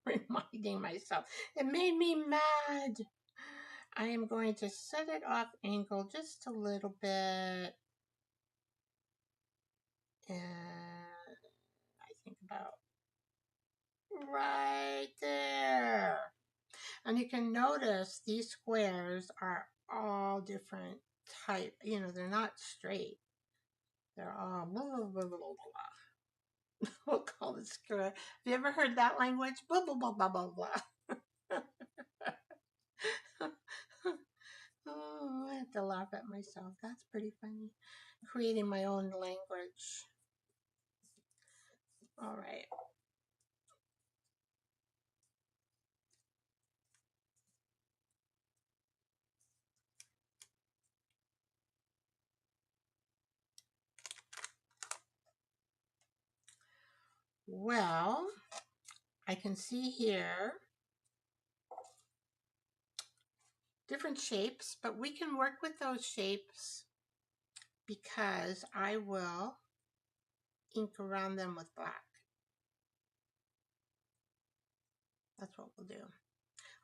Speaker 1: Reminding myself. It made me mad. I am going to set it off angle just a little bit. And I think about right there. And you can notice these squares are all different type. You know, they're not straight. They're all blah, blah, blah, blah, blah. We'll call it square. Have you ever heard that language? Blah, blah, blah, blah, blah, blah. Oh, I have to laugh at myself. That's pretty funny. Creating my own language. All right. Well, I can see here different shapes, but we can work with those shapes because I will ink around them with black. That's what we'll do.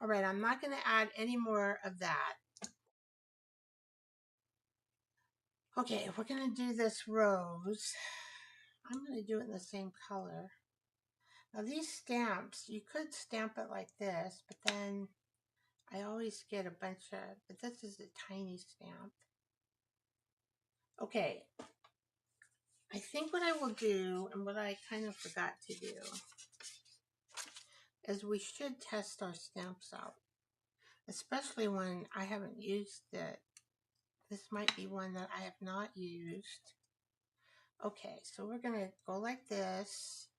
Speaker 1: All right, I'm not going to add any more of that. Okay, if we're going to do this rose, I'm going to do it in the same color. Now these stamps, you could stamp it like this, but then I always get a bunch of, but this is a tiny stamp. Okay, I think what I will do, and what I kind of forgot to do, is we should test our stamps out, especially when I haven't used it. This might be one that I have not used. Okay, so we're going to go like this.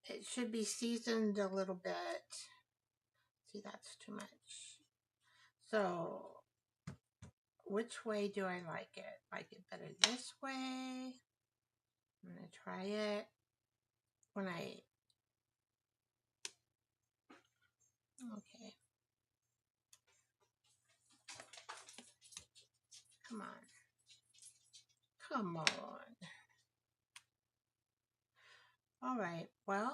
Speaker 1: It should be seasoned a little bit. See, that's too much. So, which way do I like it? Like it better this way? I'm going to try it. When I... Okay. Come on. Come on. All right, well,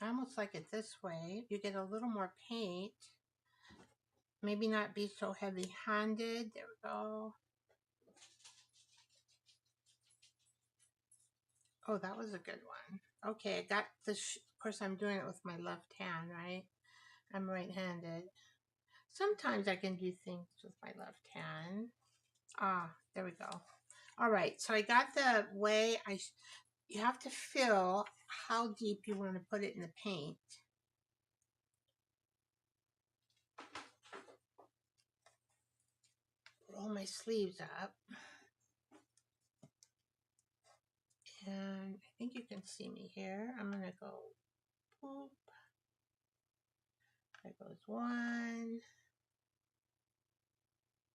Speaker 1: I almost like it this way. You get a little more paint. Maybe not be so heavy-handed. There we go. Oh, that was a good one. Okay, I got this. Of course, I'm doing it with my left hand, right? I'm right-handed. Sometimes I can do things with my left hand. Ah, there we go. All right, so I got the way you have to feel how deep you want to put it in the paint. Roll my sleeves up. And I think you can see me here. I'm going to go boop. There goes one.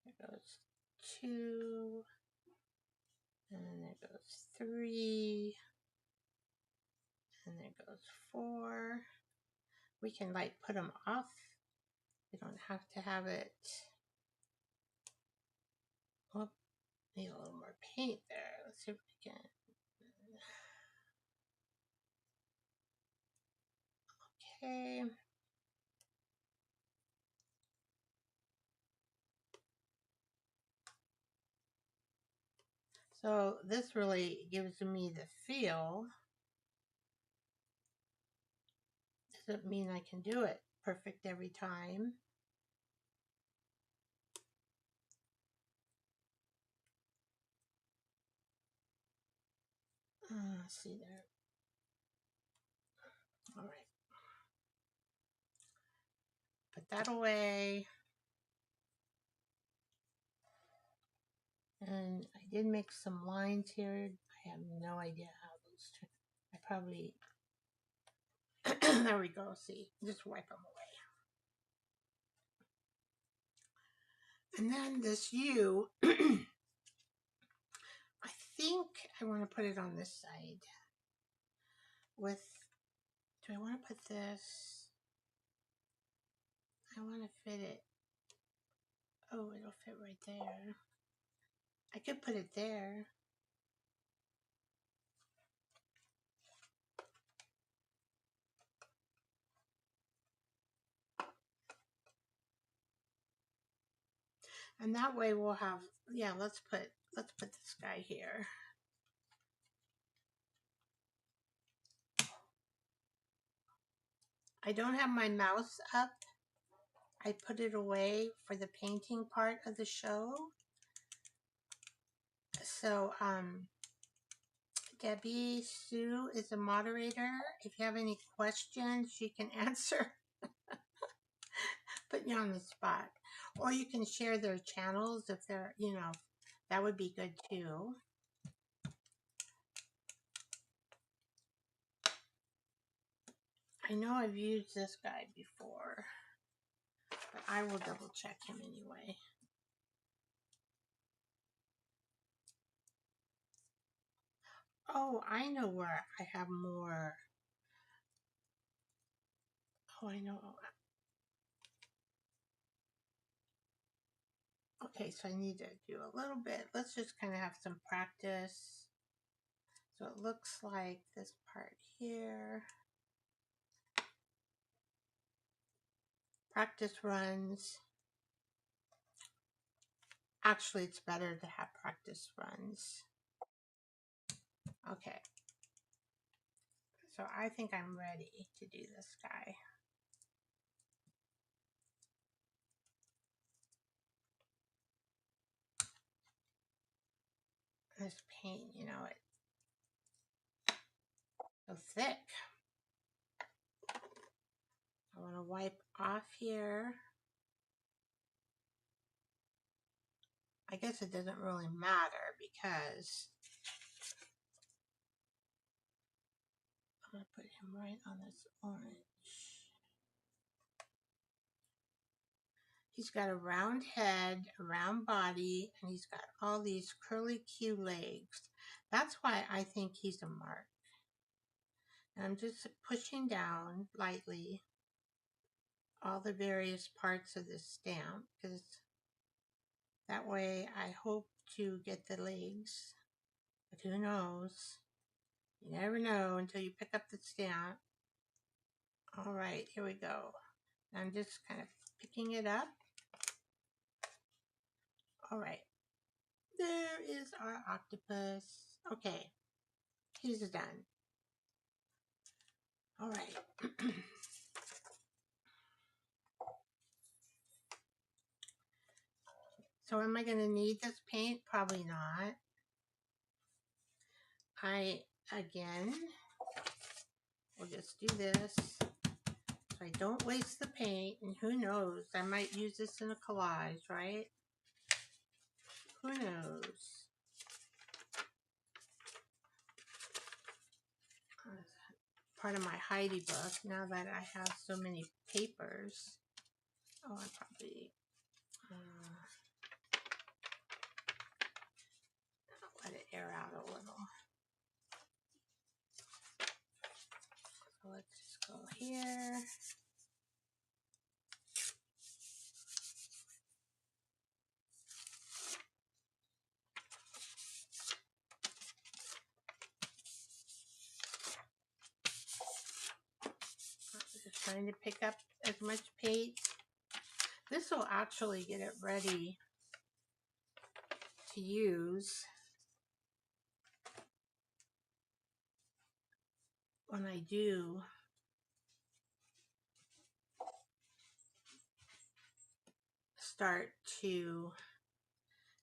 Speaker 1: There goes two. And there goes three. And there goes four. We can like put them off. We don't have to have it. Oh, need a little more paint there. Let's see if we can. Okay. So this really gives me the feel. Doesn't mean I can do it perfect every time. See there. All right. Put that away. And I did make some lines here. I have no idea how those turn. I probably, there we go. See, just wipe them away. And then this U, I think I want to put it on this side with, do I want to put this? I want to fit it. Oh, it'll fit right there. I could put it there. And that way we'll have, yeah, let's put this guy here. I don't have my mouse up. I put it away for the painting part of the show. So, Debbie Sue is a moderator. If you have any questions, she can answer. Put you on the spot. Or you can share their channels if they're, you know, that would be good too. I know I've used this guy before, but I will double check him anyway. Oh, I know where I have more. Oh, I know. Okay, so I need to do a little bit. Let's just kind of have some practice. So it looks like this part here. Practice runs. Actually, it's better to have practice runs. Okay. So I think I'm ready to do this guy. This paint, you know, it's so thick. I want to wipe off here. I guess it doesn't really matter because I'm going to put him right on this orange. He's got a round head, a round body, and he's got all these curly Q legs. That's why I think he's a mark. And I'm just pushing down lightly all the various parts of the stamp, because that way I hope to get the legs, but who knows? You never know until you pick up the stamp. All right, here we go. I'm just kind of picking it up. All right, there is our octopus. Okay, he's done. All right. So am I going to need this paint? Probably not. Again, we'll just do this so I don't waste the paint. And who knows, I might use this in a collage, right? Who knows? Part of my Heidi book, now that I have so many papers. Oh, I probably let it air out a little. So let's just go here. Just trying to pick up as much paint. This will actually get it ready to use when I do start to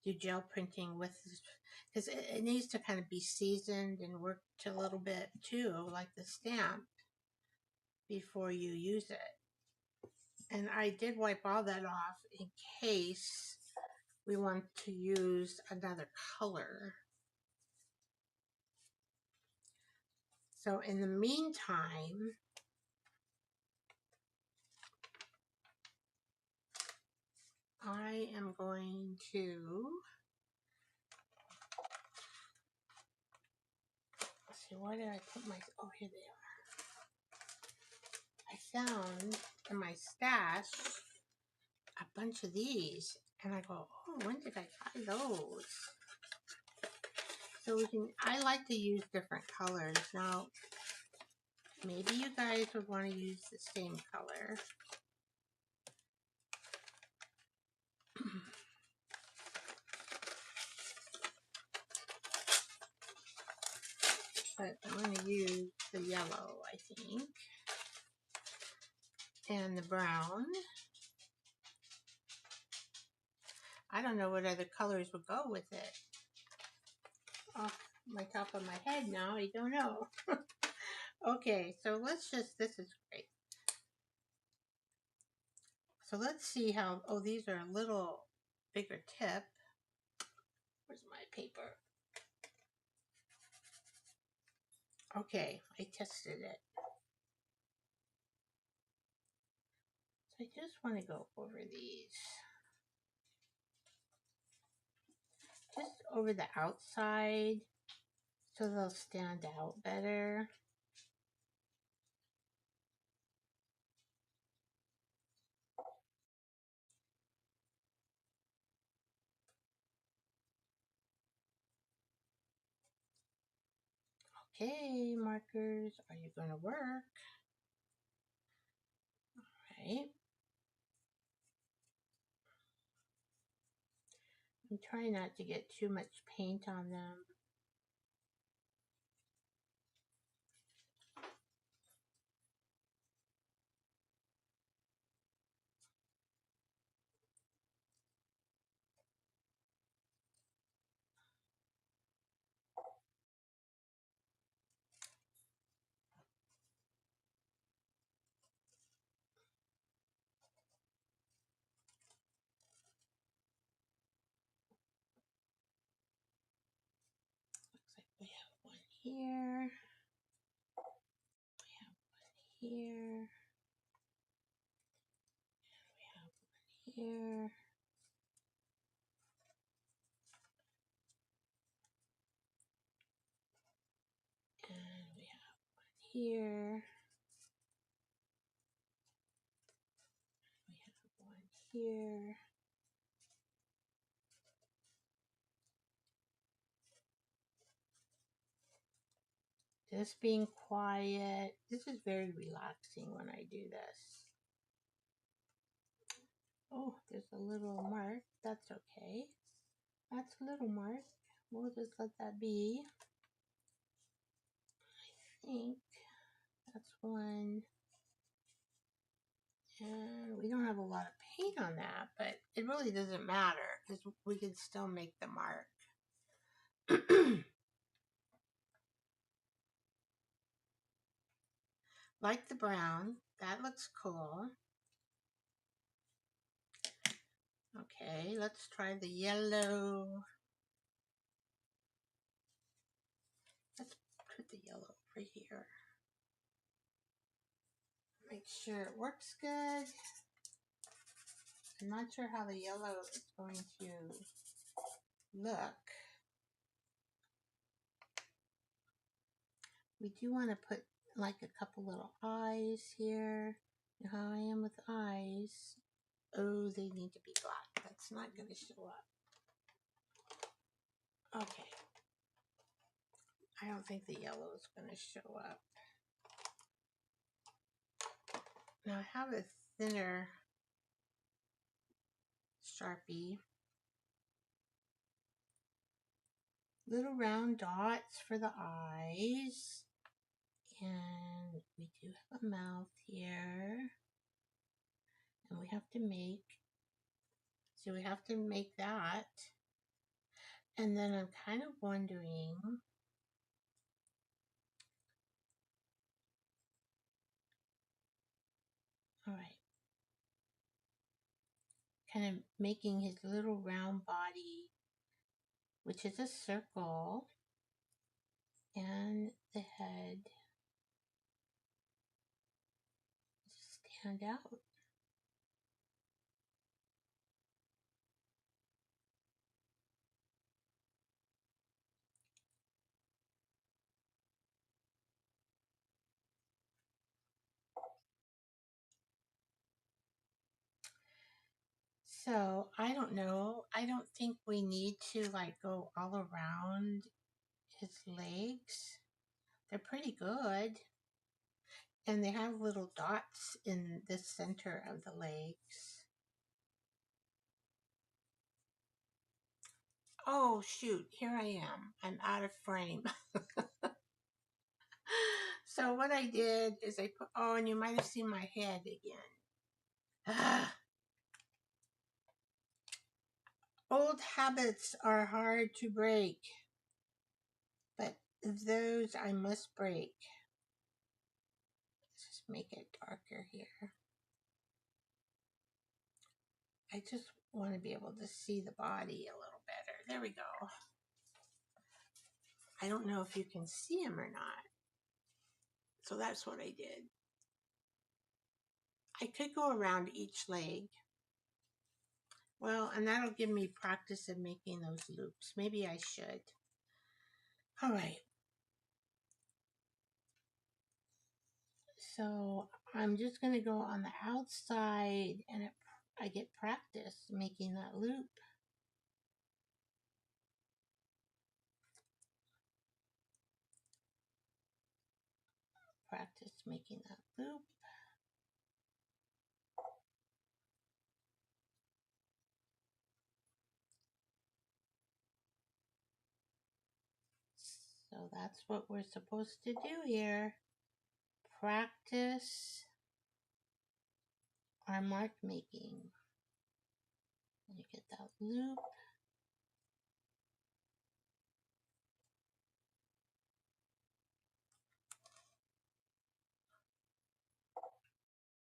Speaker 1: do gel printing with this, because it needs to kind of be seasoned and worked a little bit too, like the stamp, before you use it. And I did wipe all that off in case we want to use another color. So in the meantime, I am going to, let's see, where did I put my, oh, here they are. I found in my stash a bunch of these, and I go, oh, when did I buy those? So we can, I like to use different colors. Now, maybe you guys would want to use the same color. but I'm going to use the yellow, I think, and the brown. I don't know what other colors would go with it. Off my top of my head now, I don't know. Okay, so let's just, this is great. So let's see how, oh, these are a little bigger tip. Where's my paper? Okay, I tested it. So I just want to go over these. Just over the outside so they'll stand out better. Okay, markers, are you going to work? All right. I'm trying not to get too much paint on them. Looks like we have one here. We have one here. We have one here. And we have one here. We have one here. Just being quiet. This is very relaxing when I do this. Oh, there's a little mark. That's okay. That's a little mark. We'll just let that be. I think that's one. And we don't have a lot of paint on that, but it really doesn't matter because we can still make the mark. Like the brown, that looks cool. Okay, let's try the yellow. Let's put the yellow over here. Make sure it works good. I'm not sure how the yellow is going to look. We do want to put like a couple little eyes here. You know how I am with eyes. Oh, they need to be black. That's not going to show up. Okay. I don't think the yellow is going to show up. Now I have a thinner Sharpie. Little round dots for the eyes. And we do have a mouth here. And we have to make, so we have to make that. And then I'm kind of wondering, all right, kind of making his little round body, which is a circle, and the head stand out. So I don't know. I don't think we need to like go all around his legs. They're pretty good. And they have little dots in the center of the legs. Oh shoot, here I am. I'm out of frame. So what I did is I put, oh, and you might have seen my head again. Old habits are hard to break, but those I must break. Let's just make it darker here. I just want to be able to see the body a little better. There we go. I don't know if you can see him or not. So that's what I did. I could go around each leg. Well, and that'll give me practice of making those loops. Maybe I should. All right. So I'm just going to go on the outside and I get practice making that loop. Practice making that loop. So that's what we're supposed to do here. Practice our mark making. And you get that loop.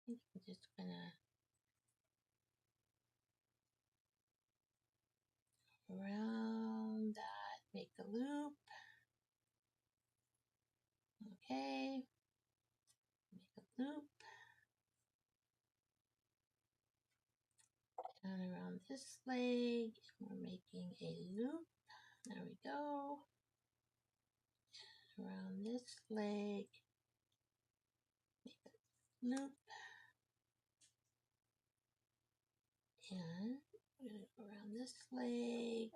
Speaker 1: I'm just gonna around that, make a loop. Okay, make a loop. And around this leg, we're making a loop. There we go. Around this leg, make a loop. And we're going to go around this leg,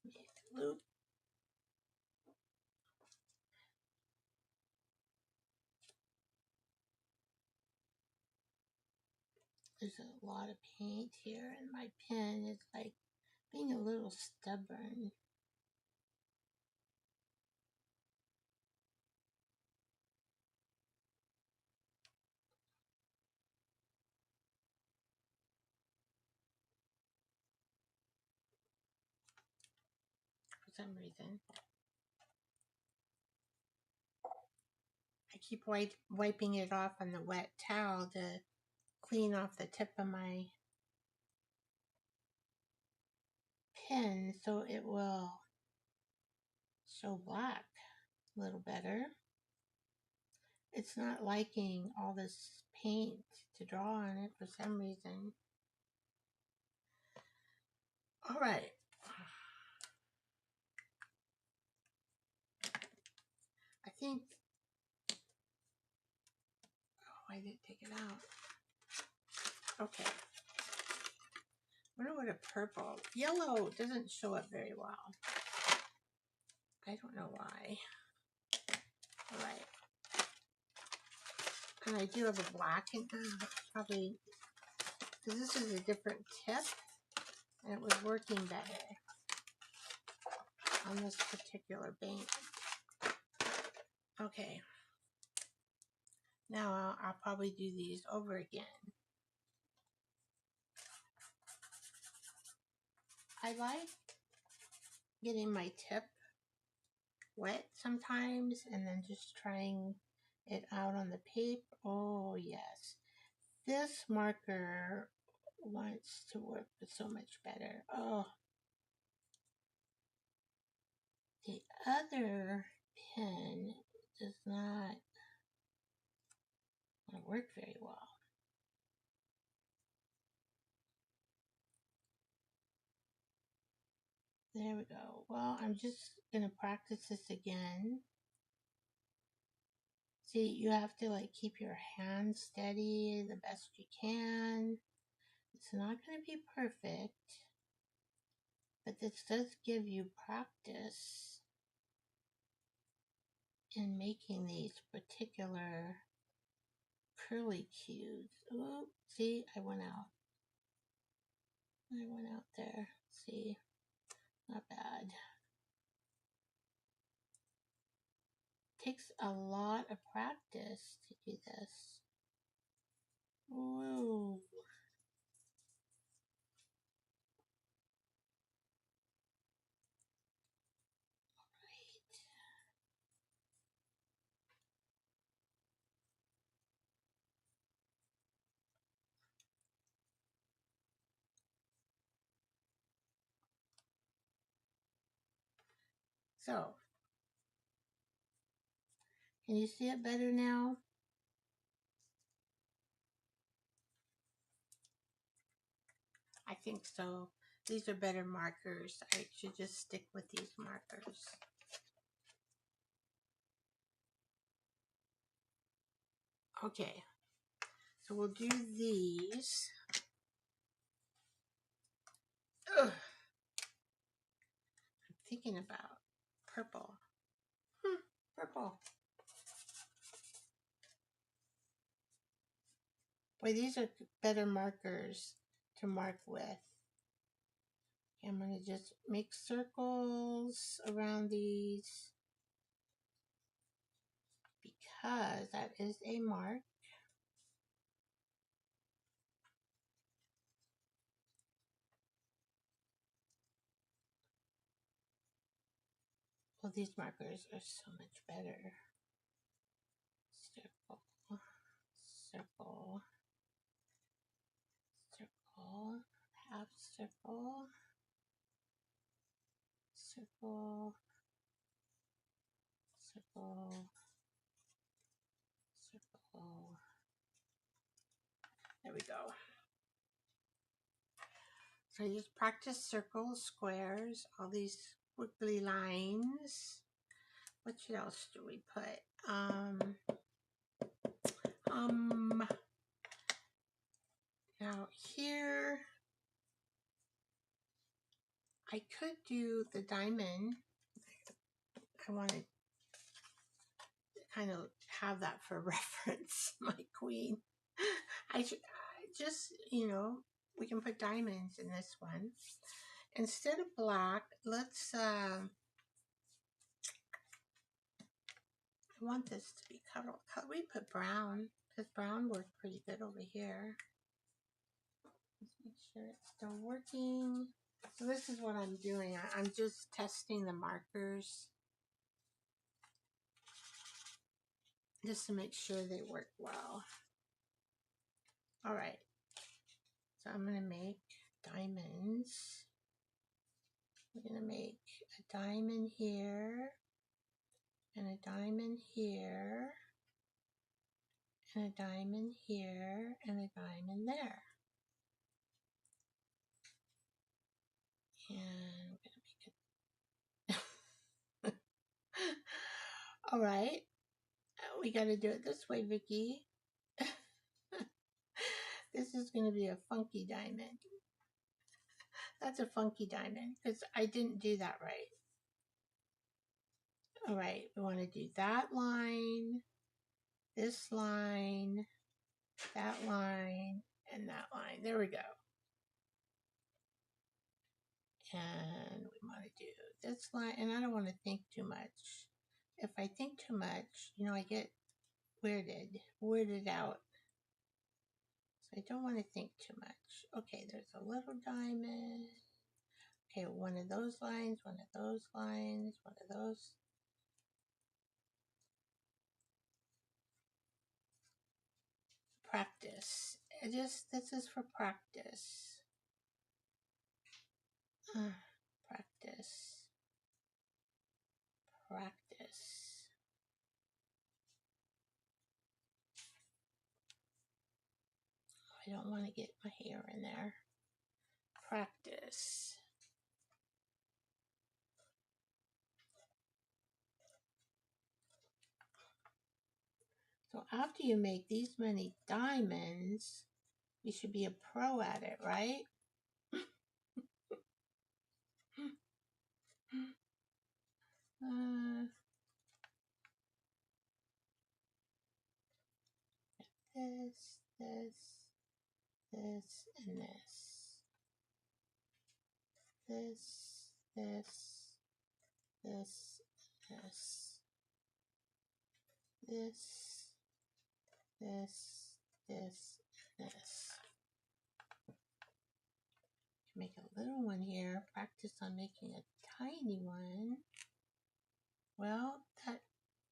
Speaker 1: make a loop. There's a lot of paint here, and my pen is like being a little stubborn. For some reason. I keep wiping it off on the wet towel to clean off the tip of my pen so it will show black a little better. It's not liking all this paint to draw on it for some reason. All right. I think, oh, I didn't take it out. Okay. I wonder what a purple, yellow doesn't show up very well. I don't know why. All right. And I do have a black, and probably, because this is a different tip, and it was working better on this particular bank. Okay. Now I'll probably do these over again. I like getting my tip wet sometimes and then just trying it out on the paper. Oh yes, this marker wants to work so much better. Oh, the other pen does not want to work very well. There we go. Well, I'm just going to practice this again. See, you have to like keep your hand steady the best you can. It's not going to be perfect, but this does give you practice in making these particular curly cues. Ooh, see, I went out. I went out there. See, not bad. takes a lot of practice to do this. Whoa. So, can you see it better now? I think so. These are better markers. I should just stick with these markers. Okay, so we'll do these. Ugh. I'm thinking about purple. Purple. Boy, these are better markers to mark with. I'm going to just make circles around these because that is a mark. Well, these markers are so much better. Circle, circle, circle, half circle, circle, circle, circle. There we go. So you just practice circles, squares, all these squiggly lines. What else do we put? Now here, I could do the diamond. I want to kind of have that for reference, my queen. I just, we can put diamonds in this one. Instead of black, let's, I want this to be covered. We put brown, because brown worked pretty good over here. Let's make sure it's still working. So this is what I'm doing. I'm just testing the markers just to make sure they work well. All right. So I'm going to make diamonds. We're going to make a diamond here, and a diamond here, and a diamond here, and a diamond there. And we're going to make it. All right. We got to do it this way, Vicky. This is going to be a funky diamond. That's a funky diamond because I didn't do that right. All right, we want to do that line, this line, that line, and that line. There we go. And we want to do this line, and I don't want to think too much. If I think too much, I get weirded out. So I don't want to think too much. Okay, there's a little diamond. Okay, one of those lines, one of those lines, one of those. Practice. This is for practice. Practice. Practice. I don't want to get my hair in there. Practice. So after you make these many diamonds, you should be a pro at it, right? This, this, this, and this. This, this, this, this. this, this, this, this. Make a little one here. Practice on making a tiny one. Well, that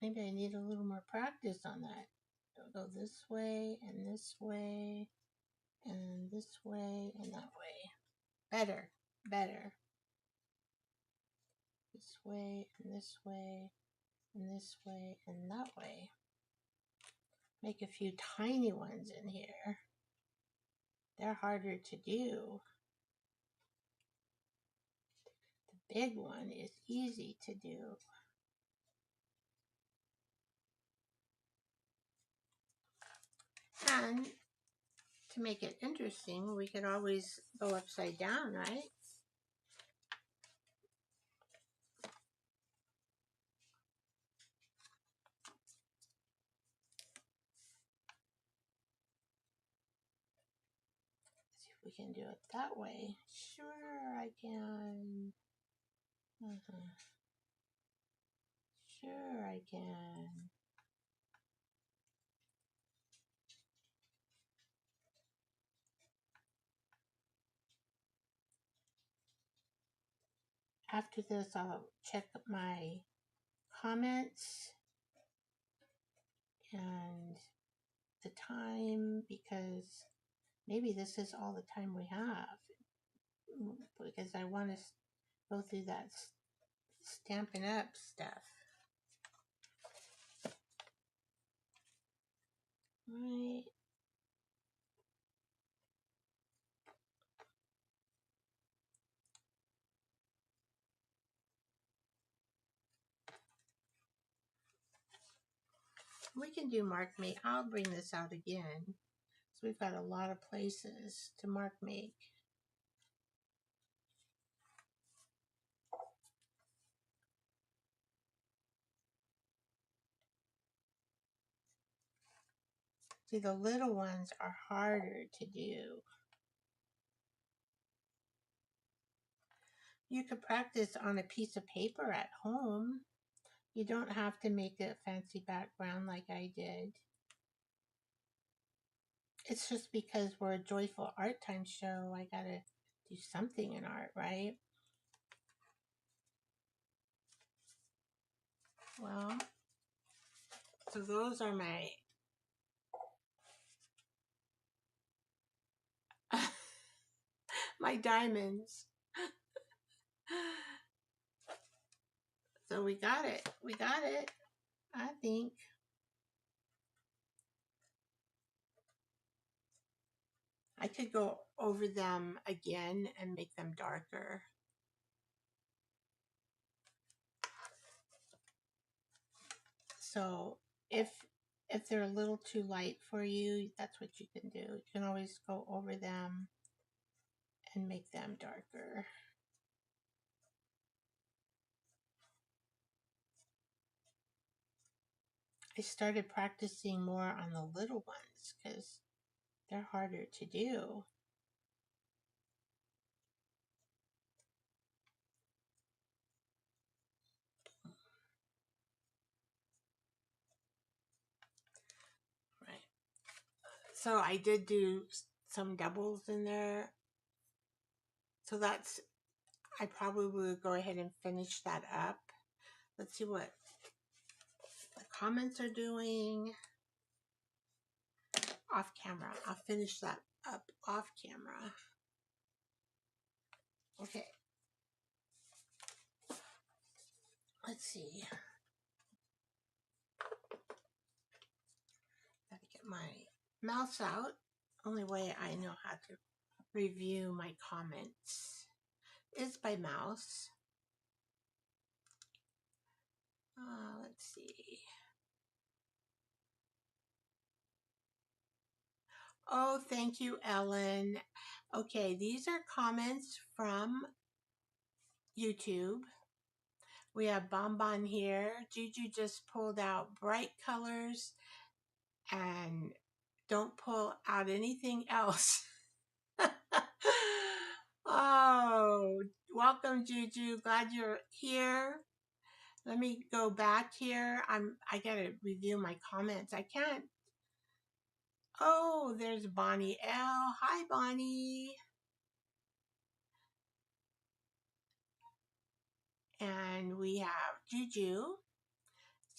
Speaker 1: maybe I need a little more practice on that. It'll go this way and this way and this way and that way. Better, better. This way and this way and this way and that way. Make a few tiny ones in here. They're harder to do. The big one is easy to do. And to make it interesting, we could always go upside down, right? See if we can do it that way. Sure, I can. Sure, I can. After this, I'll check my comments and the time, because maybe this is all the time we have, because I want to go through that Stampin' Up stuff. Right. We can do mark make. I'll bring this out again. So we've got a lot of places to mark make. See, the little ones are harder to do. You could practice on a piece of paper at home. You don't have to make a fancy background like I did. It's just because we're a joyful art time show, I gotta do something in art, right? Well, so those are my my diamonds. So we got it. We got it, I think. I could go over them again and make them darker. So if they're a little too light for you, that's what you can do. You can always go over them and make them darker. I started practicing more on the little ones because they're harder to do. Right. So I did do some doubles in there. So that's, I probably will go ahead and finish that up. Let's see what the comments are doing. Off camera. I'll finish that up off camera. Okay. Let's see. Gotta get my mouse out. Only way I know how to review my comments is by mouse. Let's see. Oh, thank you, Ellen. Okay, these are comments from YouTube. We have Bonbon here. Juju just pulled out bright colors and don't pull out anything else. Oh, welcome, Juju. Glad you're here. Let me go back here. I gotta review my comments. I can't. Oh, there's Bonnie L. Hi, Bonnie. And we have Juju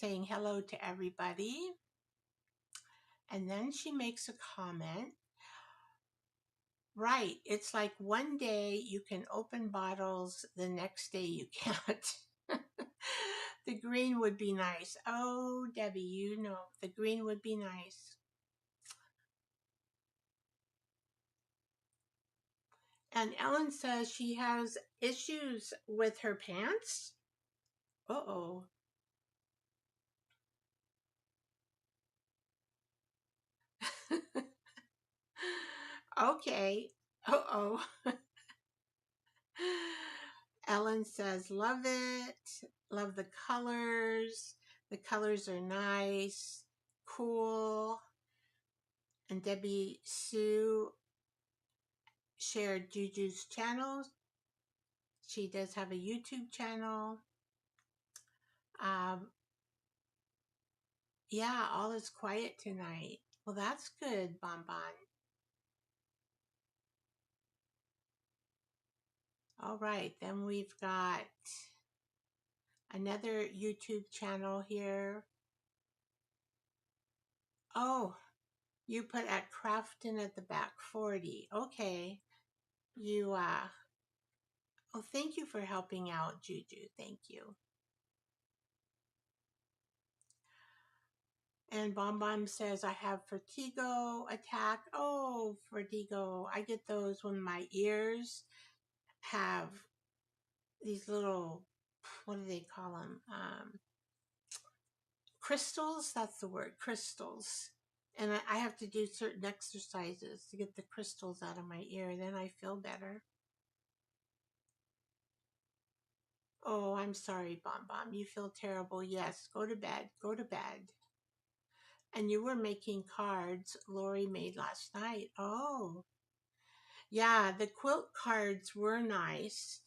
Speaker 1: saying hello to everybody. And then she makes a comment. Right. It's like one day you can open bottles, the next day you can't. The green would be nice. Oh, Debbie, you know, the green would be nice. And Ellen says she has issues with her pants. Uh-oh. Okay. Uh-oh. Ellen says, love it. Love the colors. The colors are nice. Cool. And Debbie Sue shared Juju's channel. She does have a YouTube channel. Yeah, all is quiet tonight. Well, that's good, Bonbon. All right, then we've got another YouTube channel here. Oh, you put at Crafton at the back 40. Okay. You oh, thank you for helping out, Juju. Thank you. And Bonbon says I have vertigo attack. Oh, vertigo. I get those when my ears have these little, what do they call them? Crystals. That's the word, crystals. And I have to do certain exercises to get the crystals out of my ear. Then I feel better. Oh, I'm sorry, Bomb Bomb. You feel terrible. Yes, go to bed. Go to bed. And you were making cards Lori made last night. Oh, yeah, the quilt cards were nice.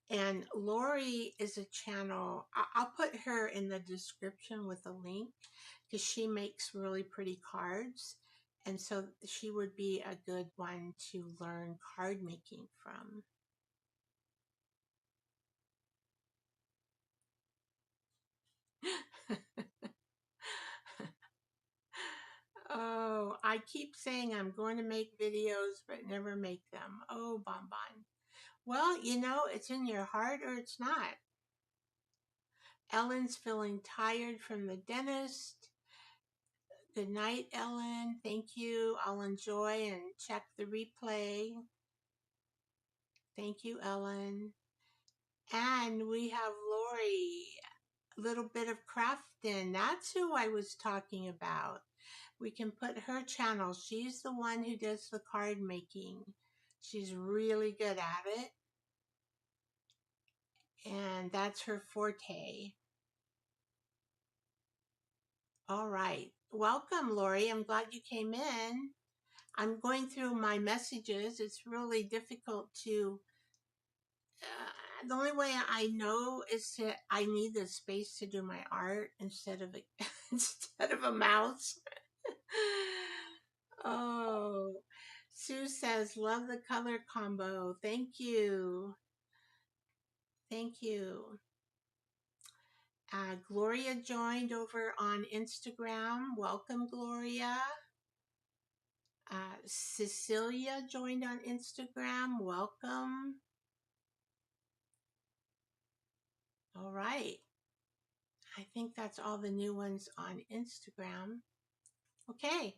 Speaker 1: And Lori is a channel. I'll put her in the description with a link because she makes really pretty cards. And so she would be a good one to learn card making from. Oh, I keep saying I'm going to make videos, but never make them. Oh, Bonbon. Well, you know, it's in your heart or it's not. Ellen's feeling tired from the dentist. Good night, Ellen. Thank you. I'll enjoy and check the replay. Thank you, Ellen. And we have Lori. A little bit of Crafton. That's who I was talking about. We can put her channel. She's the one who does the card making. She's really good at it. And that's her forte. All right. Welcome, Lori. I'm glad you came in. I'm going through my messages. It's really difficult to, the only way I know is that I need the space to do my art instead of a, instead of a mouse. Oh, Sue says, love the color combo. Thank you. Thank you. Gloria joined over on Instagram. Welcome, Gloria. Cecilia joined on Instagram. Welcome. All right. I think that's all the new ones on Instagram. Okay.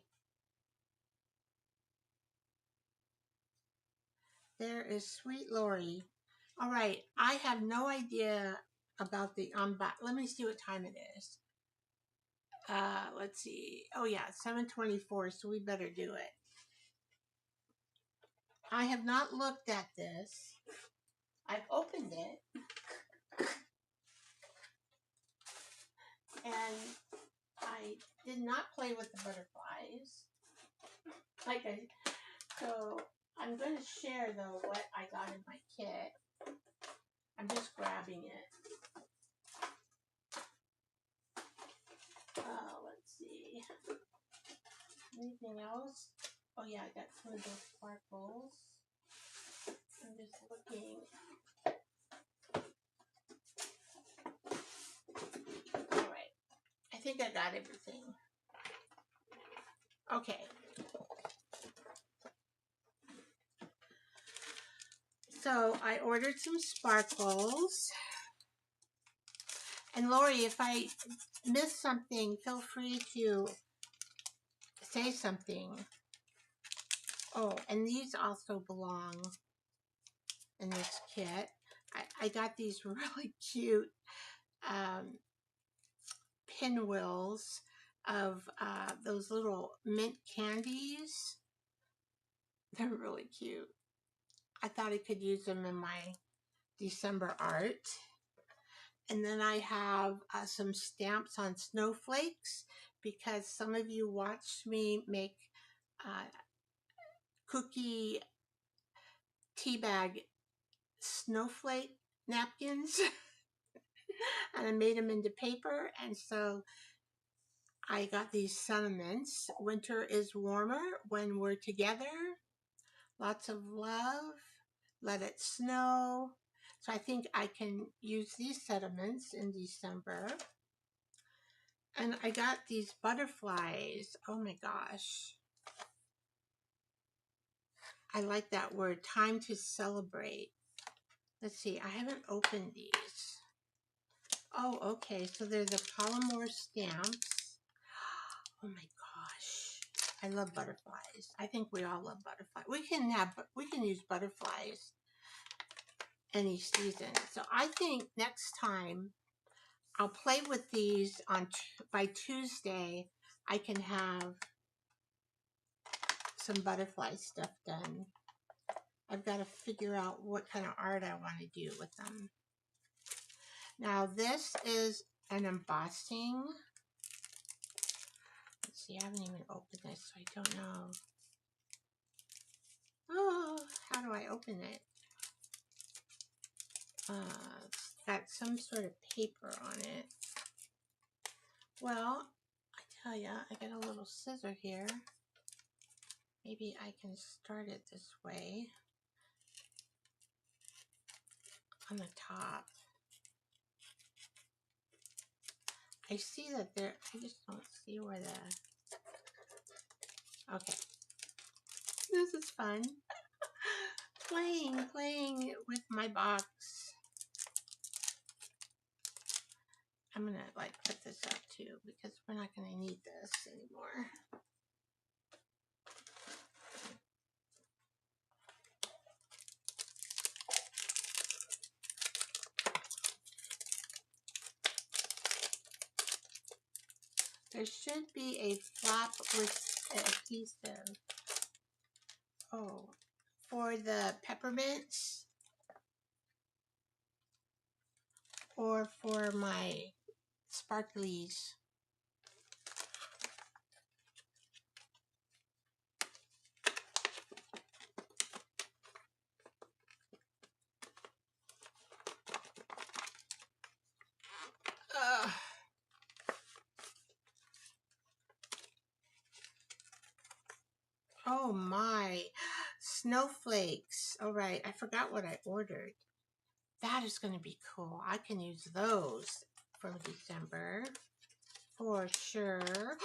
Speaker 1: There is Sweet Lori. All right. I have no idea about the let me see what time it is. Let's see. Oh yeah, 7:24, so we better do it. I have not looked at this. I've opened it. And I did not play with the butterflies. So I'm going to share though what I got in my kit. I'm just grabbing it. anything else? Oh yeah, I got some of those sparkles. I'm just looking. Alright, I think I got everything. Okay. So I ordered some sparkles. And Lori, if I miss something, feel free to say something. Oh, and these also belong in this kit. I got these really cute pinwheels of those little mint candies. They're really cute. I thought I could use them in my December art. And then I have some stamps on snowflakes because some of you watched me make cookie tea bag snowflake napkins and I made them into paper, and so I got these sentiments. Winter is warmer when we're together. Lots of love. Let it snow. So I think I can use these sentiments in December. And I got these butterflies. Oh my gosh. I like that word, time to celebrate. Let's see, I haven't opened these. Oh, okay, so they're the Polymore stamps. Oh my gosh. I love butterflies. I think we all love butterflies. We can use butterflies any season. So I think next time I'll play with these by Tuesday. I can have some butterfly stuff done. I've got to figure out what kind of art I want to do with them. Now this is an embossing. Let's see, I haven't even opened this, so I don't know. Oh, how do I open it? It's got some sort of paper on it. Well, I tell ya, I got a little scissor here. Maybe I can start it this way on the top. I see that there, I just don't see where the, okay. This is fun. Playing with my box. I'm gonna like put this up too because we're not gonna need this anymore. There should be a flap with adhesive. Oh, for the peppermints or for my sparklies. Oh my, snowflakes. All right, I forgot what I ordered. That is going to be cool. I can use those from December for sure.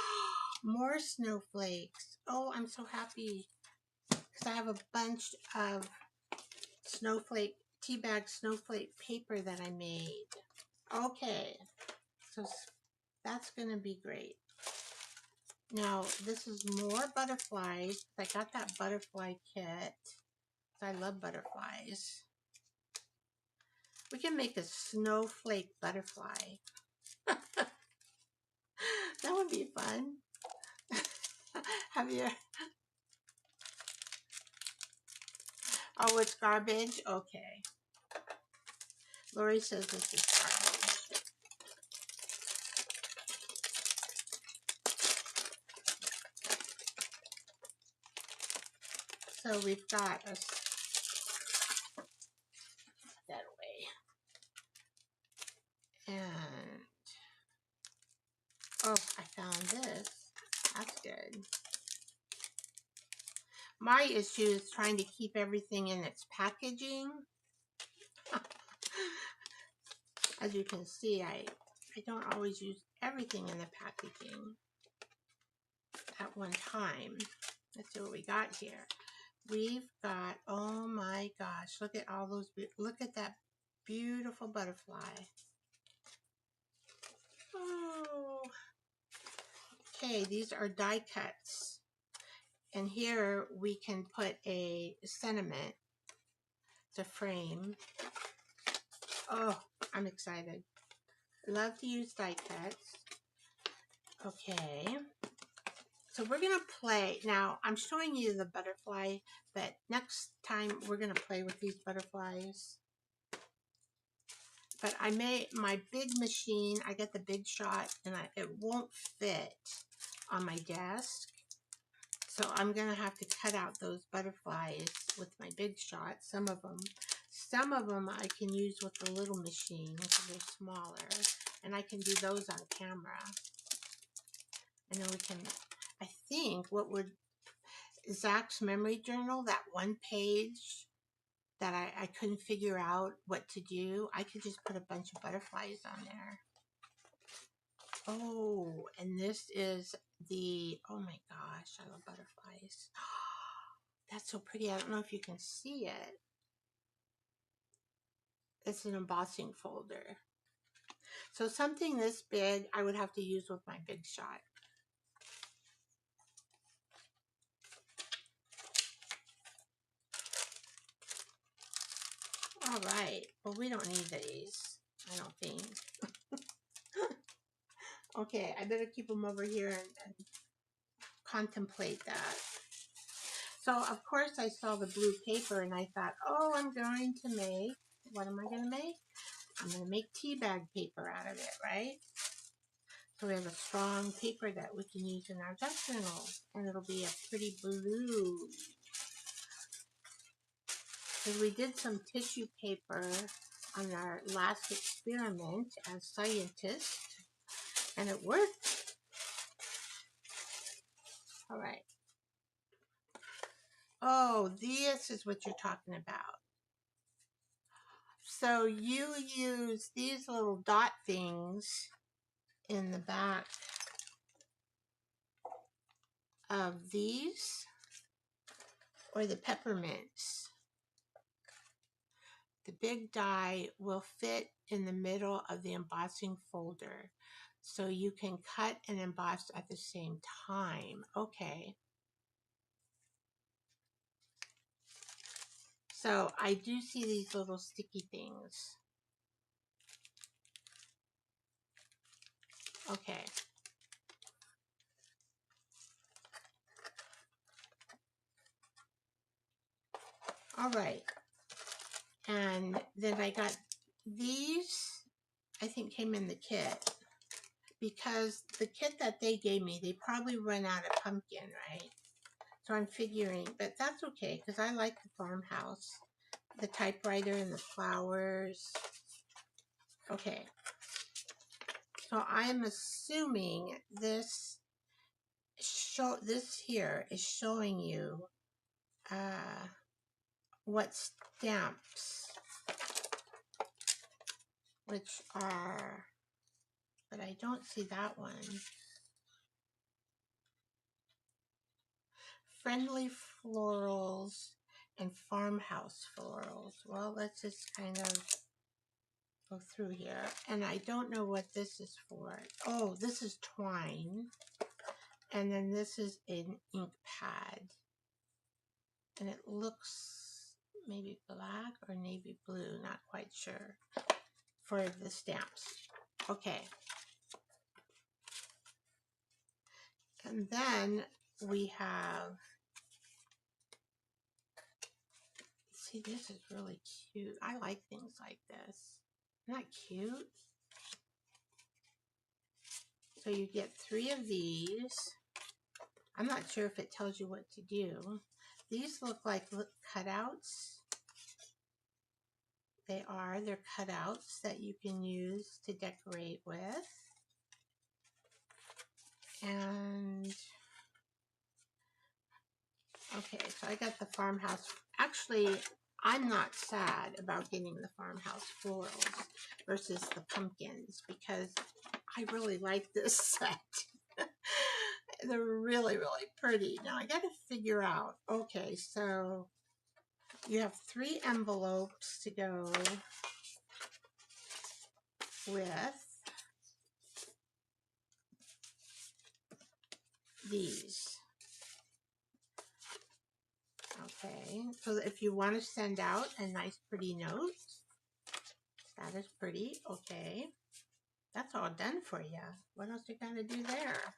Speaker 1: More snowflakes. Oh, I'm so happy because I have a bunch of snowflake, tea bag snowflake paper that I made. Okay, so that's going to be great. Now, this is more butterflies. I got that butterfly kit. I love butterflies. We can make a snowflake butterfly. That would be fun. Have you? Oh, it's garbage? Okay. Lori says this is garbage. So we've got a, that away. And, oh, I found this. That's good. My issue is trying to keep everything in its packaging. As you can see, I don't always use everything in the packaging at one time. Let's see what we got here. We've got, oh my gosh, look at all those, look at that beautiful butterfly. Oh, okay, these are die cuts. And here we can put a sentiment to frame. Oh, I'm excited. Love to use die cuts. Okay. So we're going to play. Now, I'm showing you the butterfly, but next time we're going to play with these butterflies. But I made my big machine. I got the big shot, and it won't fit on my desk. So I'm going to have to cut out those butterflies with my big shot, some of them. Some of them I can use with the little machine because they're smaller, and I can do those on camera. And then we can, I think, what would, Zach's memory journal, that one page that I couldn't figure out what to do, I could just put a bunch of butterflies on there. Oh, and this is the, oh my gosh, I love butterflies. That's so pretty. I don't know if you can see it. It's an embossing folder. So something this big, I would have to use with my big shot. All right. Well, we don't need these, I don't think. Okay, I better keep them over here and contemplate that. So, of course, I saw the blue paper and I thought, oh, I'm going to make, what am I going to make? I'm going to make tea bag paper out of it, right? So we have a strong paper that we can use in our junk journal, and it'll be a pretty blue. So we did some tissue paper on our last experiment as scientists, and it worked. All right. Oh, this is what you're talking about. So you use these little dot things in the back of these, or the peppermints. The big die will fit in the middle of the embossing folder, so you can cut and emboss at the same time. Okay. So I do see these little sticky things. Okay. All right. And then I got these, I think came in the kit, because the kit that they gave me, they probably run out of pumpkin, right? So I'm figuring, but that's okay, because I like the farmhouse, the typewriter and the flowers. Okay. So I'm assuming this here is showing you what stamps, which are, but I don't see that one. Friendly Florals and Farmhouse Florals. Well, let's just kind of go through here. And I don't know what this is for. Oh, this is twine. And then this is an ink pad. And it looks maybe black or navy blue, not quite sure, for the stamps. Okay. And then we have, see, this is really cute. I like things like this. Isn't that cute? So you get 3 of these. I'm not sure if it tells you what to do. These look like cutouts. They are. They're cutouts that you can use to decorate with. And Okay, so I got the farmhouse. Actually, I'm not sad about getting the farmhouse florals versus the pumpkins because I really like this set. They're really, really pretty. Now I got to figure out, okay, so you have 3 envelopes to go with these. Okay, so if you want to send out a nice pretty note, that is pretty. Okay, that's all done for you. What else you got to do there?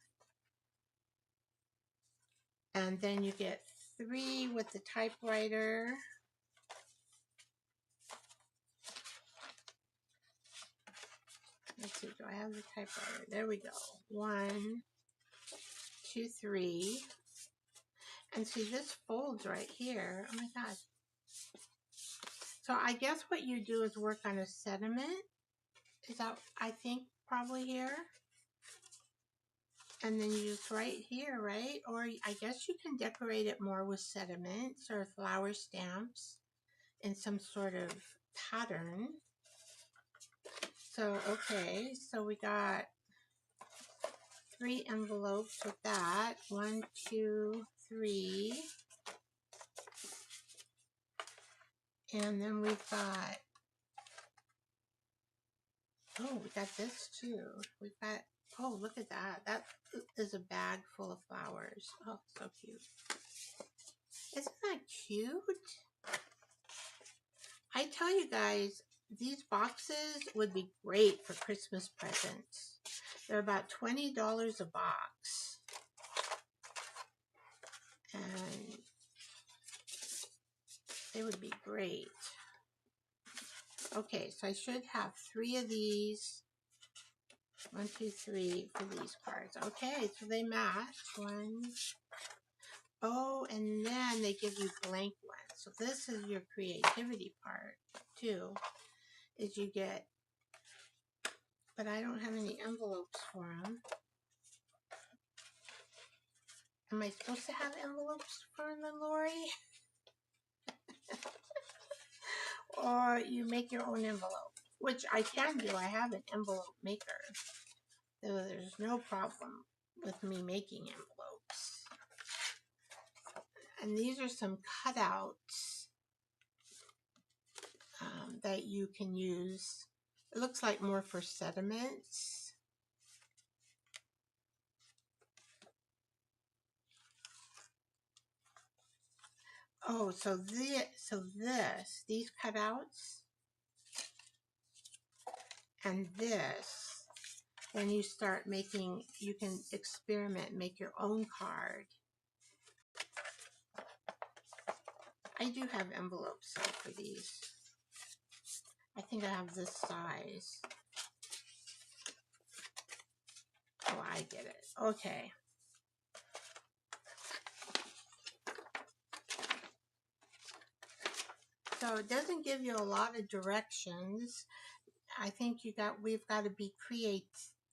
Speaker 1: And then you get 3 with the typewriter. Let's see, do I have the typewriter? There we go. 1, 2, 3. And see, this folds right here. Oh my God. So I guess what you do is work on a sediment. Is that, I think, probably here. And then you just right here, right? Or I guess you can decorate it more with sediments or flower stamps in some sort of pattern. So, okay, so we got 3 envelopes with that. 1, 2, 3. And then we've got, oh, we got this too. We've got, oh, look at that. That is a bag full of flowers. Oh, so cute. Isn't that cute? I tell you guys, these boxes would be great for Christmas presents. They're about $20 a box. And they would be great. Okay, so I should have 3 of these. 1, 2, 3 for these cards. Okay, so they match. 1. Oh, and then they give you blank ones. So this is your creativity part, too, is you get, but I don't have any envelopes for them. Am I supposed to have envelopes for them, Lori? Or you make your own envelope, which I can do. I have an envelope maker. So there's no problem with me making envelopes. And these are some cutouts that you can use. It looks like more for sediments. Oh, so these cutouts and this, then you start making, you can experiment, make your own card. I do have envelopes for these. I think I have this size. Oh, I get it. Okay. So it doesn't give you a lot of directions. I think we've got to be creative.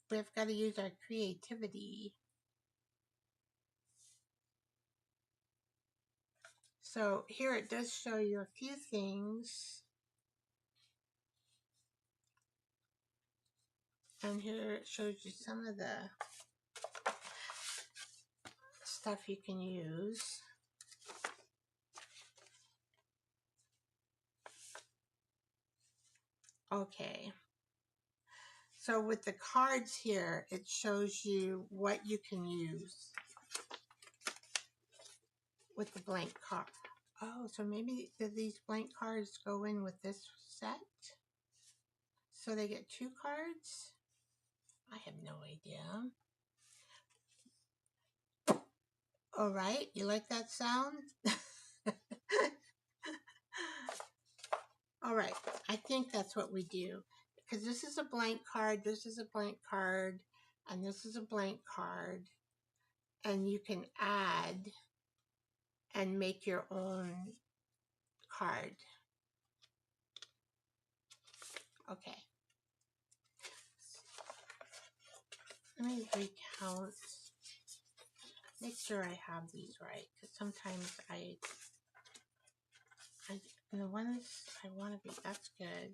Speaker 1: We've got to use our creativity. So here it does show you a few things. And here it shows you some of the stuff you can use. Okay. So with the cards here, it shows you what you can use with the blank card. Oh, so maybe these blank cards go in with this set? So they get 2 cards? I have no idea. All right, you like that sound? All right, I think that's what we do. Because this is a blank card, this is a blank card, and this is a blank card. And you can add and make your own card. Okay. Let me recount. make sure I have these right, because sometimes and the ones I want to be, that's good.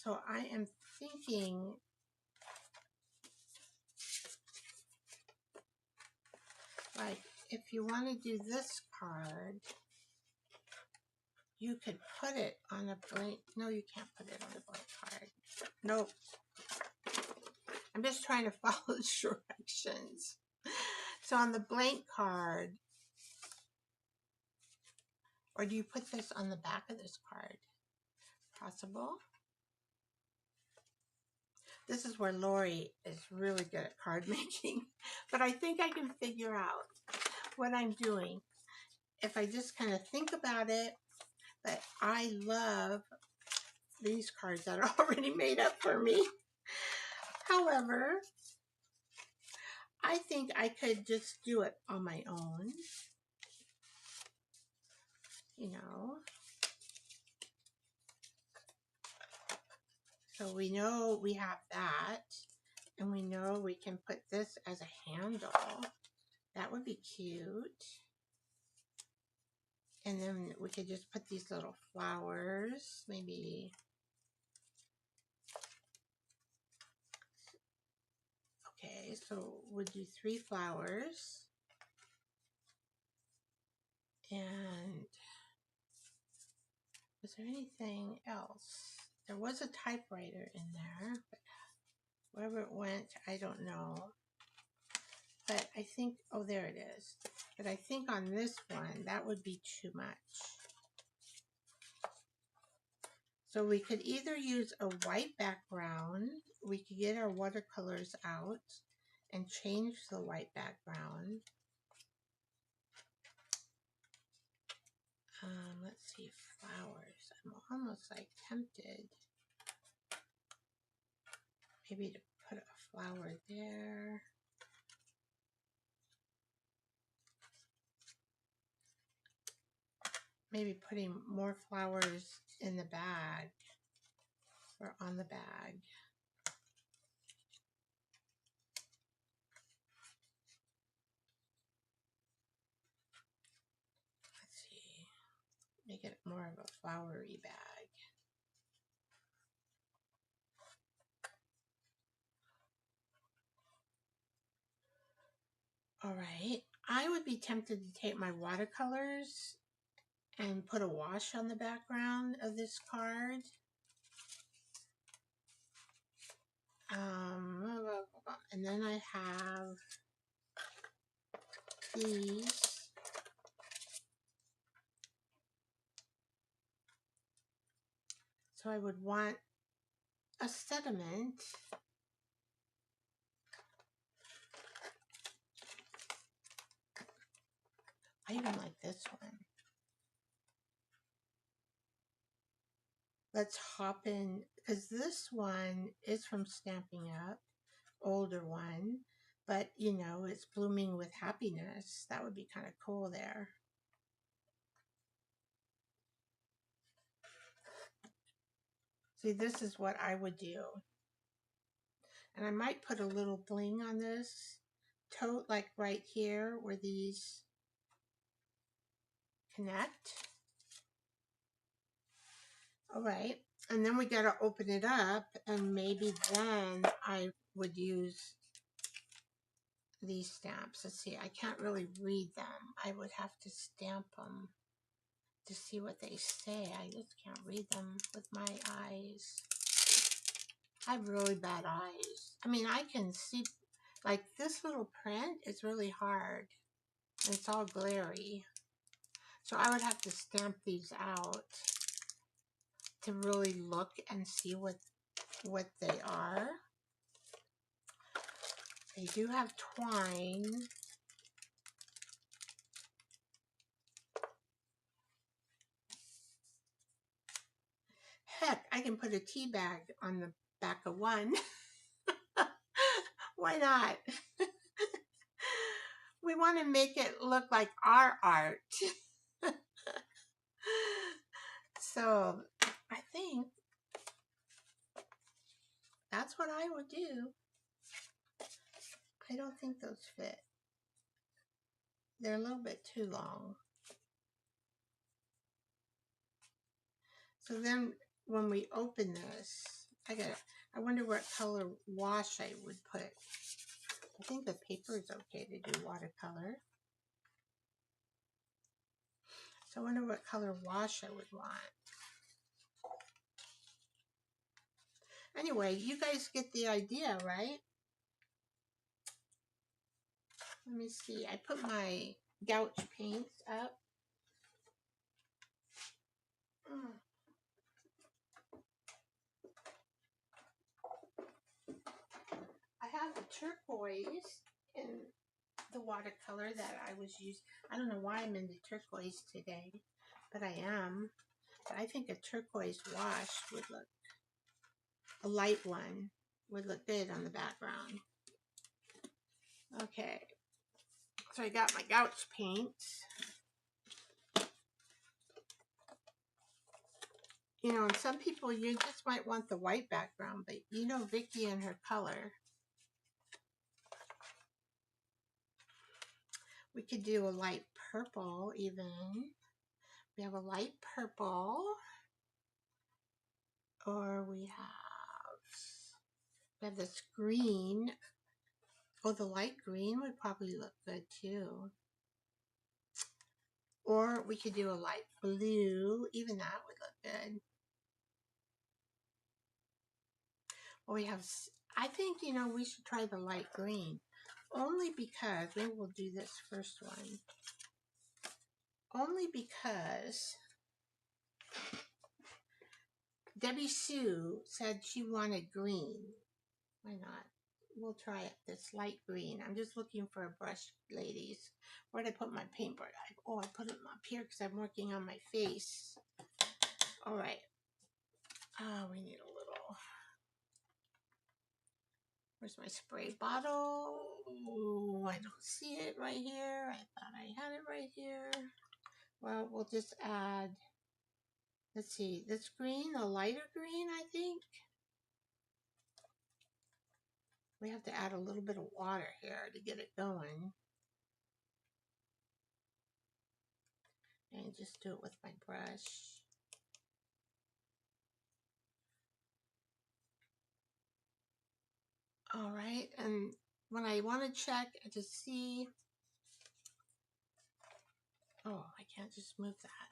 Speaker 1: So I am thinking, like, if you want to do this card, you could put it on a blank. No, you can't put it on a blank card. Nope. I'm just trying to follow the directions. So on the blank card, or do you put this on the back of this card? Possible. This is where Lori is really good at card making, but I think I can figure out what I'm doing if I just kind of think about it. But I love these cards that are already made up for me. However, I think I could just do it on my own, you know. So we know we have that, and we know we can put this as a handle. That would be cute. And then we could just put these little flowers, maybe. Okay, so we'll do 3 flowers. And was there anything else? There was a typewriter in there, but wherever it went, I don't know. But I think, oh, there it is. But I think on this one, that would be too much. So we could either use a white background, we could get our watercolors out and change the white background. Let's see, flowers. I'm almost like tempted maybe to put a flower there. Maybe putting more flowers in the bag or on the bag. Let's see, make it more of a flowery bag. All right, I would be tempted to take my watercolors and put a wash on the background of this card. And then I have these. So I would want a sediment. I even like this one. Let's hop in, because this one is from Stampin' Up, older one, but you know, it's blooming with happiness. That would be kind of cool there. See, this is what I would do. And I might put a little bling on this tote, like right here where these connect. All right, and then we got to open it up, and maybe then I would use these stamps. Let's see, I can't really read them. I would have to stamp them to see what they say. I just can't read them with my eyes. I have really bad eyes. I mean, I can see, like this little print is really hard. And it's all glary. So I would have to stamp these out to really look and see what they are. They do have twine. Heck, I can put a tea bag on the back of one. Why not? We want to make it look like our art. So I think that's what I would do. I don't think those fit. They're a little bit too long. So then when we open this, I wonder what color wash I would put. I think the paper is okay to do watercolor. So I wonder what color wash I would want. Anyway, you guys get the idea, right? Let me see. I put my gouache paints up. I have the turquoise in the watercolor that I was using. I don't know why I'm into turquoise today, but I am. But I think a turquoise wash would look, a light one, would look good on the background. Okay, so I got my gouache paints. You know, and some people, you just might want the white background, but you know Vicky and her color. We could do a light purple even. We have a light purple. Or we have this green. Oh, the light green would probably look good too. Or we could do a light blue. Even that would look good. Or we have, I think, you know, we should try the light green. Only because, maybe we'll do this first one. Only because Debbie Sue said she wanted green. Why not? We'll try it. This light green. I'm just looking for a brush, ladies. Where did I put my paintbrush? Oh, I put it up here because I'm working on my face. All right. We need a little. Where's my spray bottle? Oh, I don't see it right here. I thought I had it right here. Well, we'll just add, let's see, this green, a lighter green, I think. We have to add a little bit of water here to get it going. And just do it with my brush. All right, and when I want to check to see, oh, I can't just move that.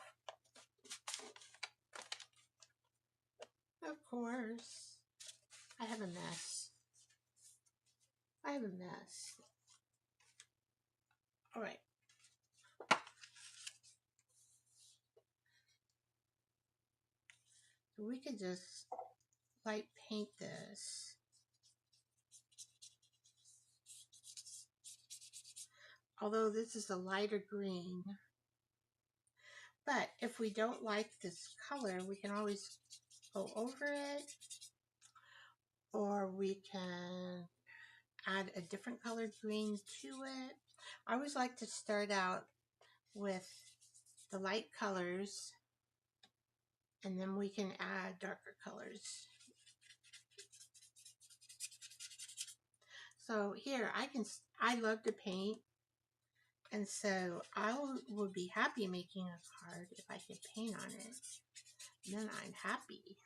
Speaker 1: Of course, I have a mess. I have a mess. All right. So we could just light paint this. Although this is a lighter green. But if we don't like this color, we can always go over it. Or we can add a different colored green to it. I always like to start out with the light colors, and then we can add darker colors. So here, I love to paint, and so I would be happy making a card if I could paint on it. And then I'm happy.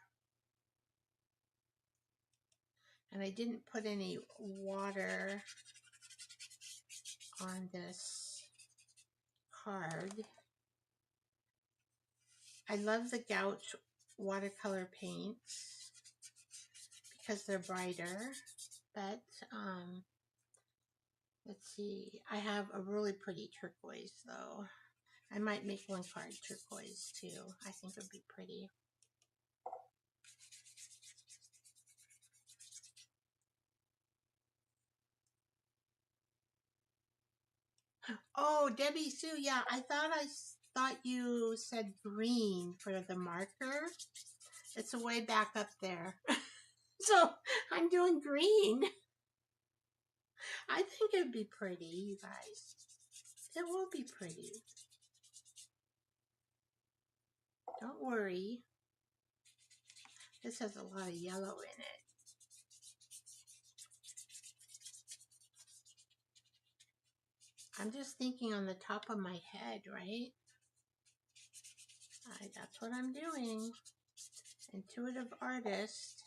Speaker 1: And I didn't put any water on this card. I love the gouache watercolor paints because they're brighter, but let's see, I have a really pretty turquoise though. I might make one card turquoise too. I think it would be pretty. Oh, Debbie Sue, yeah, I thought you said green for the marker. It's way back up there. So I'm doing green. I think it'd be pretty, you guys. It will be pretty. Don't worry. This has a lot of yellow in it. I'm just thinking on the top of my head, right? That's what I'm doing. Intuitive artist.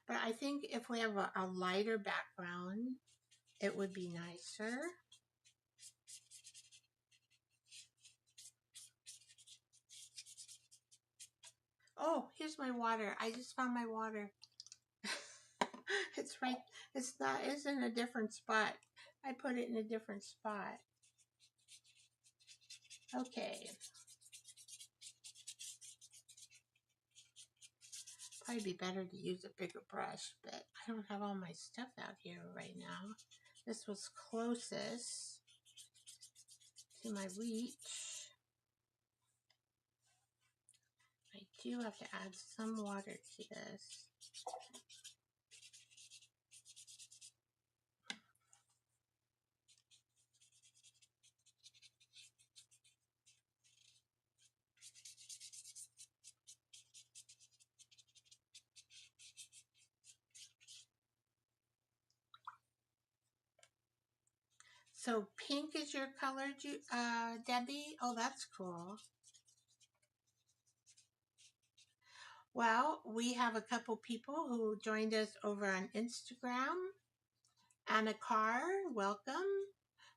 Speaker 1: But I think if we have a lighter background, it would be nicer. Oh, here's my water. I just found my water. It's right, it's in a different spot. I put it in a different spot. Okay. Probably be better to use a bigger brush, but I don't have all my stuff out here right now. This was closest to my reach. I do have to add some water to this. So pink is your color, Debbie? Oh, that's cool. Well, we have a couple people who joined us over on Instagram. Anna Carr, welcome.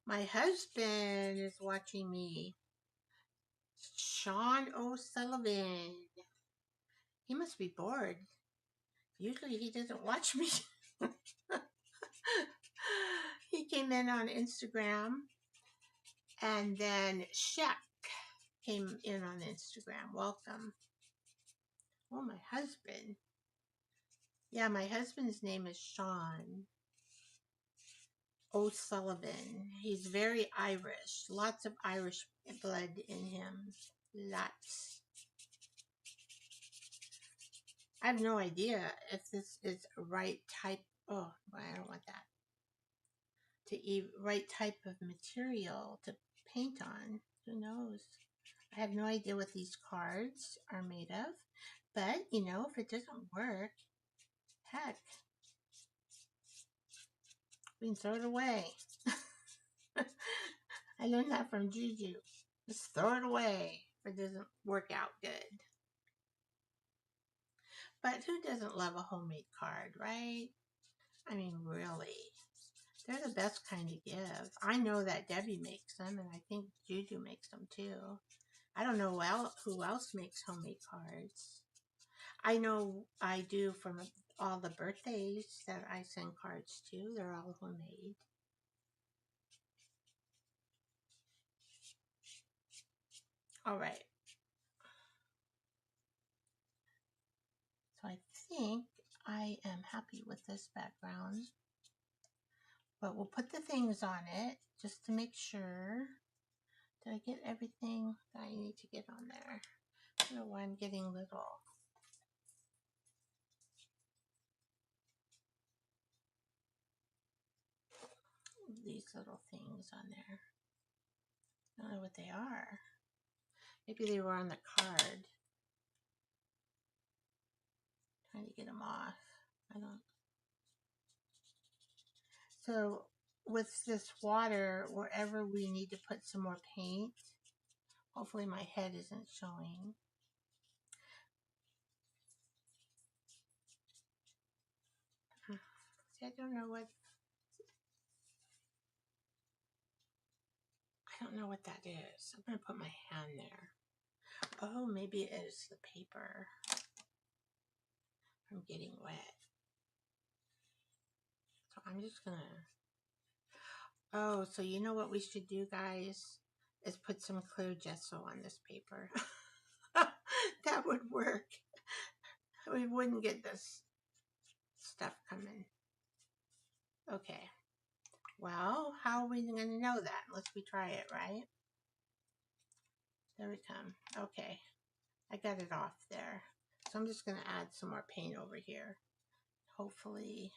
Speaker 1: My husband is watching me. Sean O'Sullivan. He must be bored. Usually he doesn't watch me. He came in on Instagram. And then Shep came in on Instagram. Welcome. Oh, my husband. Yeah, my husband's name is Sean O'Sullivan. He's very Irish. Lots of Irish blood in him. Lots. I have no idea if this is the right type. Oh, I don't want that. Right type of material to paint on. Who knows? I have no idea what these cards are made of. But, you know, if it doesn't work, heck, we can throw it away. I learned that from Juju. Just throw it away if it doesn't work out good. But who doesn't love a homemade card, right? I mean, really. They're the best kind to give. I know that Debbie makes them, and I think Juju makes them too. I don't know who else makes homemade cards. I know I do from all the birthdays that I send cards to. They're all homemade. All right. So I think I am happy with this background. But we'll put the things on it just to make sure. Did I get everything that I need to get on there? I don't know why I'm getting little. These little things on there. I don't know what they are. Maybe they were on the card. Trying to get them off. I don't. So with this water, wherever we need to put some more paint, hopefully my head isn't showing. See, I don't know what that is. I'm going to put my hand there. Oh, maybe it is the paper from getting wet. So I'm just going to... Oh, so you know what we should do, guys? Is put some clear gesso on this paper. That would work. We wouldn't get this stuff coming. Okay. Well, how are we going to know that unless we try it, right? There we come. Okay. I got it off there. So I'm just going to add some more paint over here. Hopefully.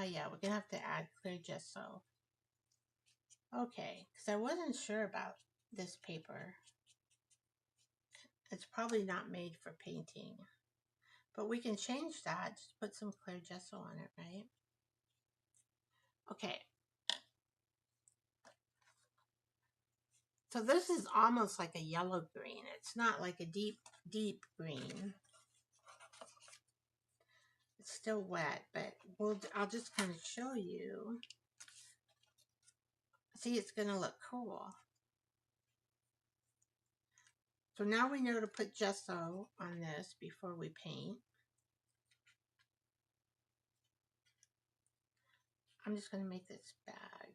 Speaker 1: Yeah, we're going to have to add clear gesso. Okay, because I wasn't sure about this paper. It's probably not made for painting. But we can change that. Just put some clear gesso on it, right? Okay. So this is almost like a yellow green. It's not like a deep, deep green. It's still wet, but I'll just kind of show you. See, it's going to look cool. So now we know to put gesso on this before we paint. I'm just going to make this bag.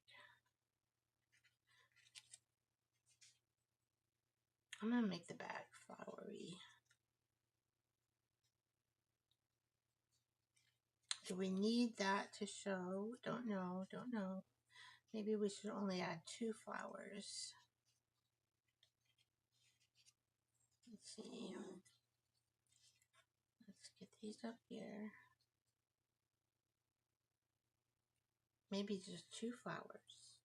Speaker 1: I'm going to make the bag flowery. Do we need that to show? Don't know, don't know. Maybe we should only add 2 flowers. Let's see. Let's get these up here. Maybe just 2 flowers.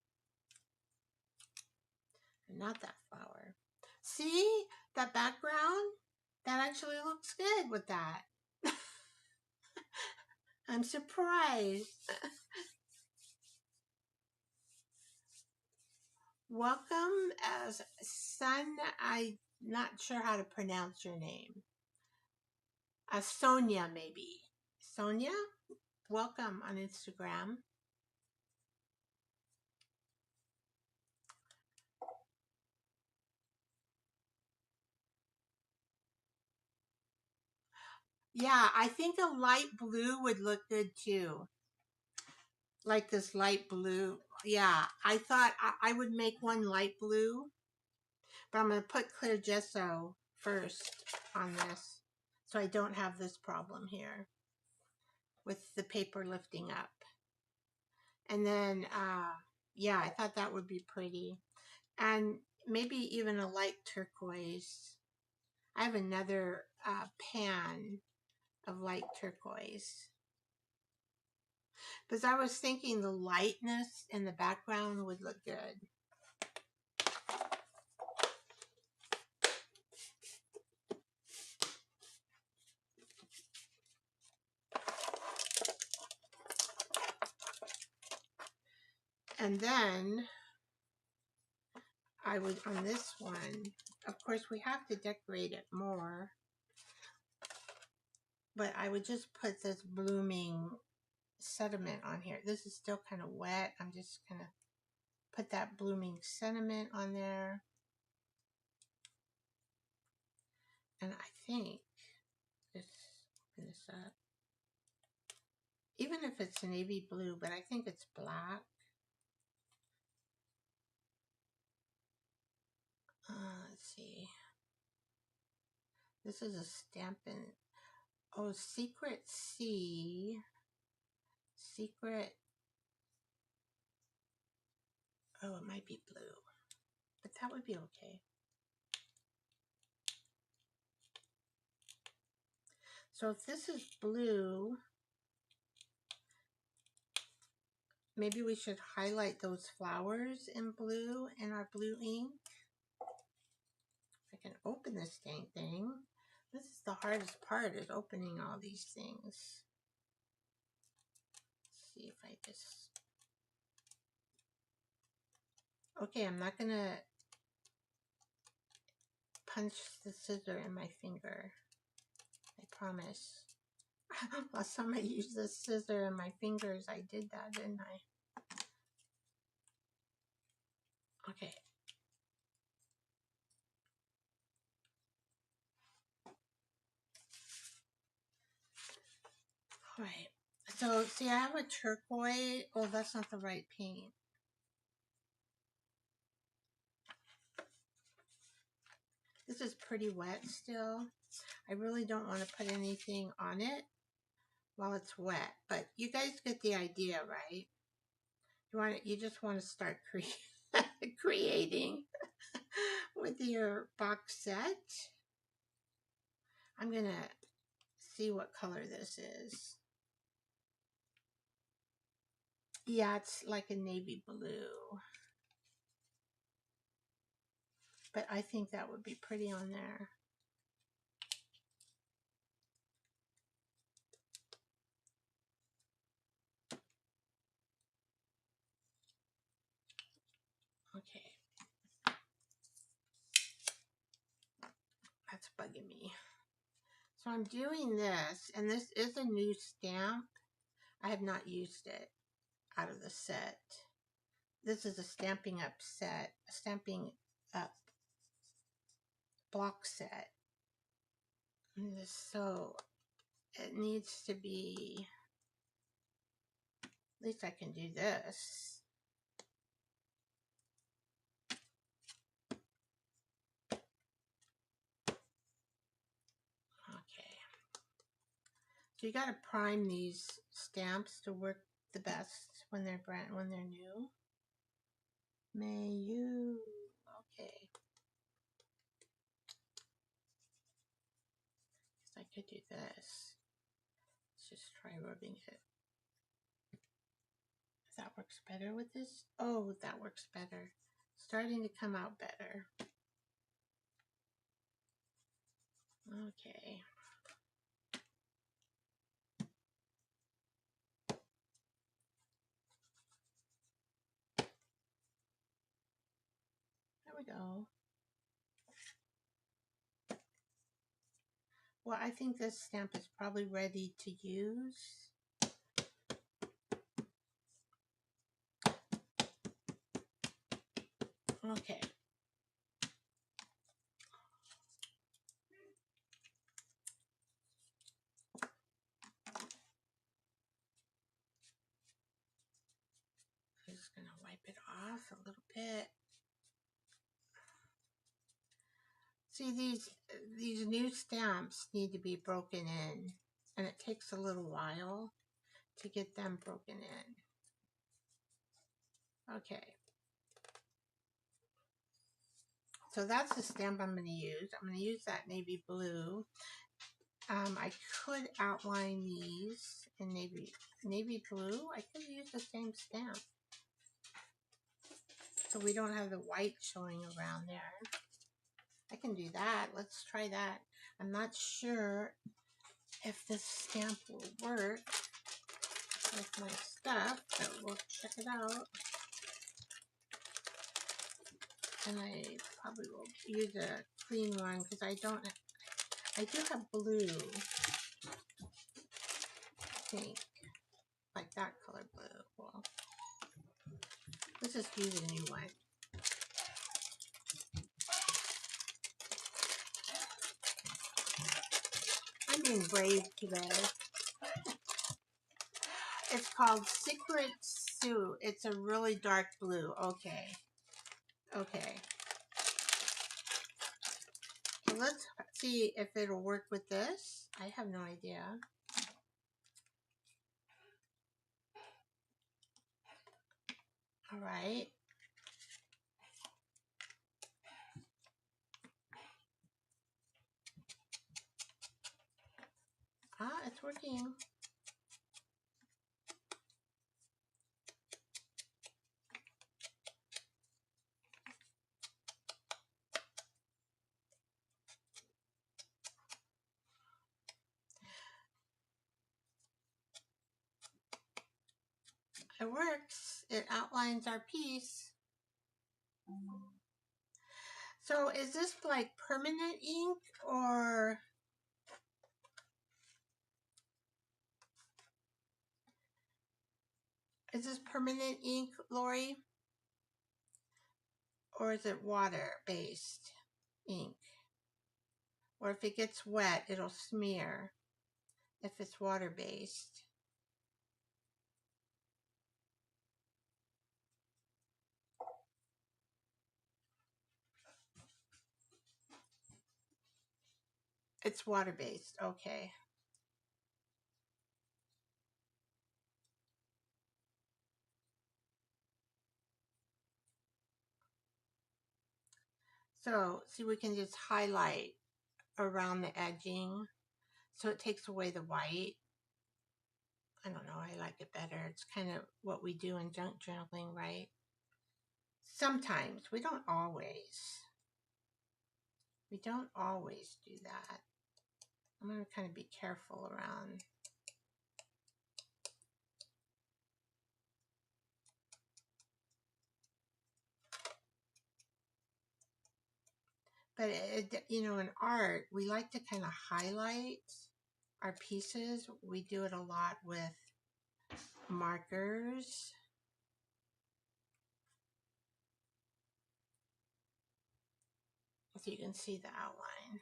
Speaker 1: And not that flower. See that background? That actually looks good with that. I'm surprised. Welcome as Sun. I'm not sure how to pronounce your name. Sonia, maybe. Sonia? Welcome on Instagram. Yeah, I think a light blue would look good too. Like this light blue. Yeah, I thought I would make one light blue, but I'm going to put clear gesso first on this so I don't have this problem here with the paper lifting up. And then, yeah, I thought that would be pretty. And maybe even a light turquoise. I have another pan of light turquoise. Because I was thinking the lightness in the background would look good. And then I would, on this one, of course we have to decorate it more, but I would just put this blooming sediment on here. This is still kind of wet. I'm just going to put that blooming sediment on there. And I think, let's open this up. Even if it's navy blue, but I think it's black. Let's see. This is a Stampin'. Oh, Secret C. Secret. Oh, it might be blue. But that would be okay. So if this is blue, maybe we should highlight those flowers in blue in our blue ink. I can open this dang thing. This is the hardest part, is opening all these things. Let's see if I just... Okay, I'm not going to punch the scissor in my finger. I promise. Last time I used the scissor in my fingers, I did that, didn't I? Okay. All right. So, see, I have a turquoise. Oh, that's not the right paint. This is pretty wet still. I really don't want to put anything on it while it's wet, but you guys get the idea, right? You just want to start creating with your box set. I'm gonna see what color this is. Yeah, it's like a navy blue, but I think that would be pretty on there. So I'm doing this, and this is a new stamp. I have not used it out of the set. This is a Stampin' Up set, a Stampin' Up block set. And so it needs to be, at least I can do this. Okay. So you got to prime these stamps to work the best when they're new. May you, okay. I could do this. Let's just try rubbing it. If that works better with this. Oh, that works better. Starting to come out better. Okay. There we go. Well, I think this stamp is probably ready to use. Okay. I'm just going to wipe it off a little bit. See, these new stamps need to be broken in, and it takes a little while to get them broken in. Okay. So that's the stamp I'm going to use. I'm going to use that navy blue. I could outline these in navy blue. I could use the same stamp, so we don't have the white showing around there. I can do that. Let's try that. I'm not sure if this stamp will work with my stuff, but we'll check it out. And I probably will use a clean one because I do have blue, I think, like that color blue. Well, let's just use a new one. I'm being brave today. It's called Secret Sue. It's a really dark blue. Okay. Okay. So let's see if it'll work with this. I have no idea. All right. Ah, it's working. It works. It outlines our piece. So is this like permanent ink or is this permanent ink, Lori? Or is it water-based ink? Or if it gets wet, it'll smear if it's water-based. It's water-based, okay. So, see, we can just highlight around the edging so it takes away the white. I don't know, I like it better. It's kind of what we do in junk journaling, right? Sometimes, we don't always. We don't always do that. I'm going to kind of be careful around. But, you know, in art, we like to kind of highlight our pieces. We do it a lot with markers. So you can see the outline.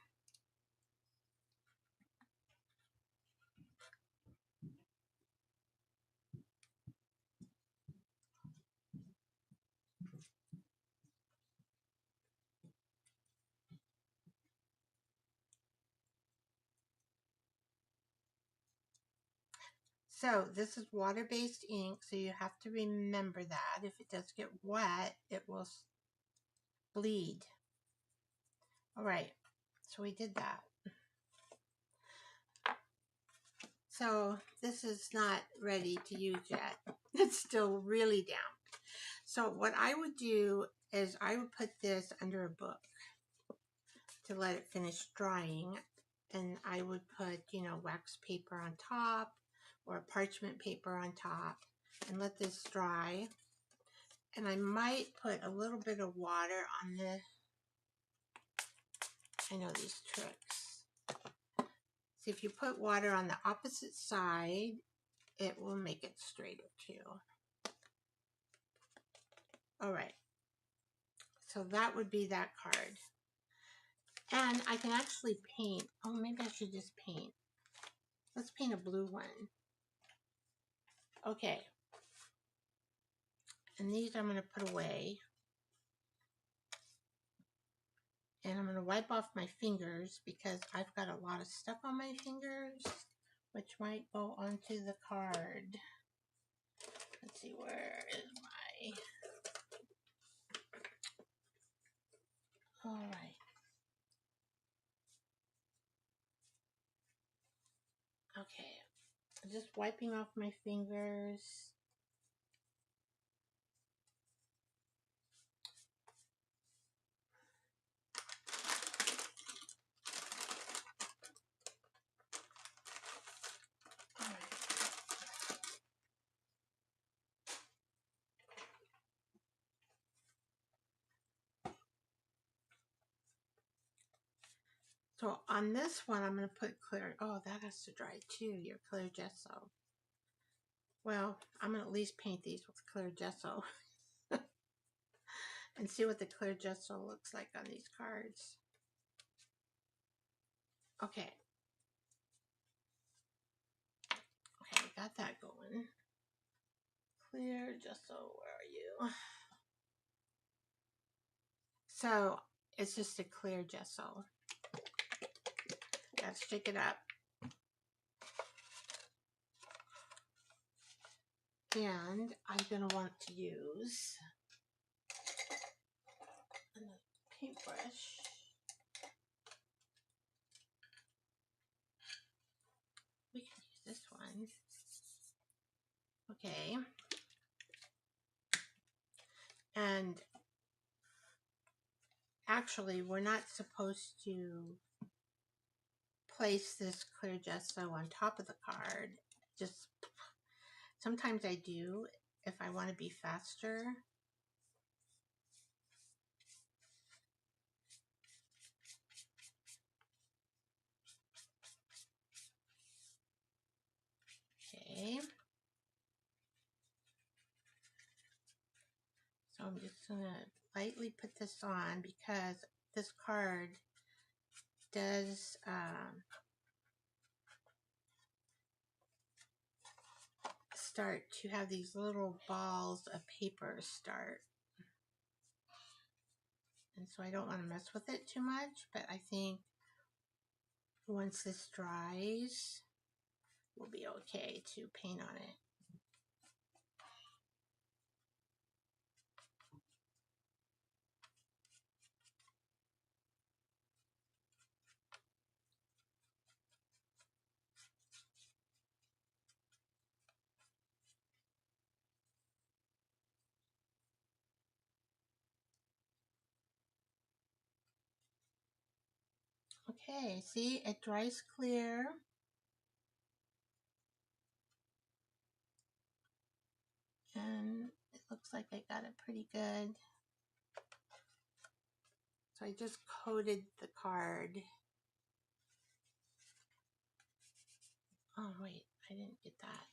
Speaker 1: So this is water-based ink, so you have to remember that. If it does get wet, it will bleed. All right, so we did that. So this is not ready to use yet. It's still really damp. So what I would do is I would put this under a book to let it finish drying. And I would put, you know, wax paper on top or parchment paper on top and let this dry. And I might put a little bit of water on the, I know these tricks. See, if you put water on the opposite side, it will make it straighter too. All right. So that would be that card. And I can actually paint. Oh, maybe I should just paint. Let's paint a blue one. Okay. And these I'm going to put away. And I'm going to wipe off my fingers because I've got a lot of stuff on my fingers, which might go onto the card. Let's see, where is my... All right. Okay. I'm just wiping off my fingers. All right. So on this one, I'm going to put clear. Oh, that has to dry too, your clear gesso. Well, I'm going to at least paint these with clear gesso and see what the clear gesso looks like on these cards. Okay. Okay, we got that going. Clear gesso, where are you? So it's just a clear gesso. Gotta shake it up. And I'm gonna want to use another paintbrush. We can use this one. Okay. And actually, we're not supposed to place this clear gesso on top of the card. Just sometimes I do if I want to be faster. Okay. So I'm just going to lightly put this on because this card does start to have these little balls of paper start. And so I don't want to mess with it too much, but I think once this dries, we'll be okay to paint on it. Okay, see, it dries clear. And it looks like I got it pretty good. So I just coated the card. Oh wait, I didn't get that.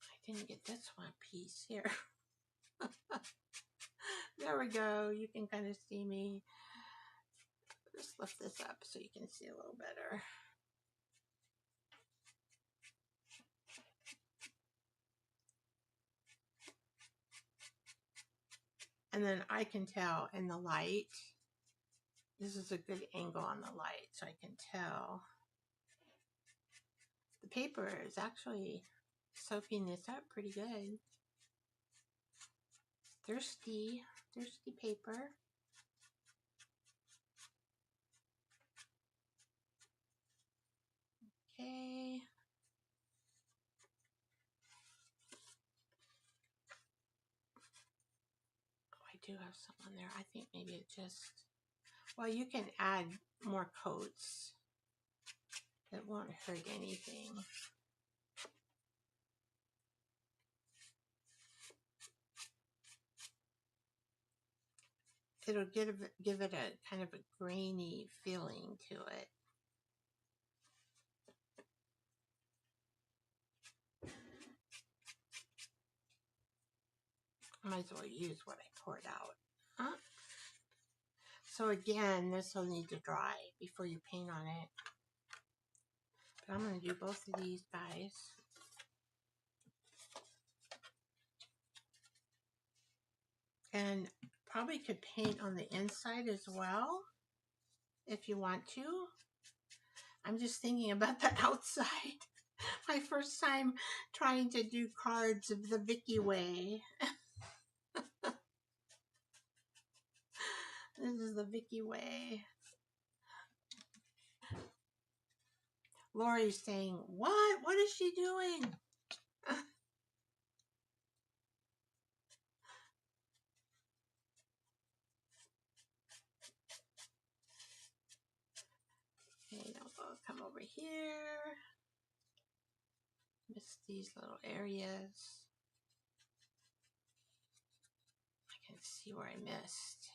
Speaker 1: I didn't get this one piece here. There we go. You can kind of see me. Just lift this up so you can see a little better. And then I can tell in the light, this is a good angle on the light, so I can tell the paper is actually soaking this up pretty good. Thirsty paper. Okay. Oh, I do have some on there. I think maybe it just, well, you can add more coats. It won't hurt anything. It'll give it a kind of a grainy feeling to it. I might as well use what I poured out. Huh? So again, this will need to dry before you paint on it. But I'm going to do both of these guys. And probably could paint on the inside as well if you want to. I'm just thinking about the outside. My first time trying to do cards of the Vicky way. This is the Vicky way. Lori's saying, what? What is she doing? Okay, now we'll come over here. Miss these little areas. I can see where I missed.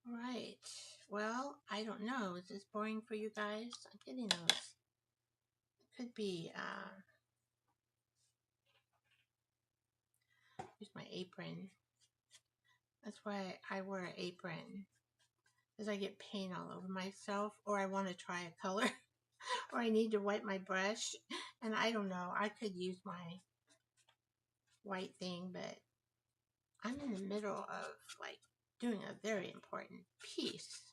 Speaker 1: Right. Well, I don't know. Is this boring for you guys? I'm getting those. It could be, here's my apron. That's why I wear an apron. Because I get paint all over myself, or I want to try a color, or I need to wipe my brush. And I don't know. I could use my white thing, but I'm in the middle of, like, doing a very important piece.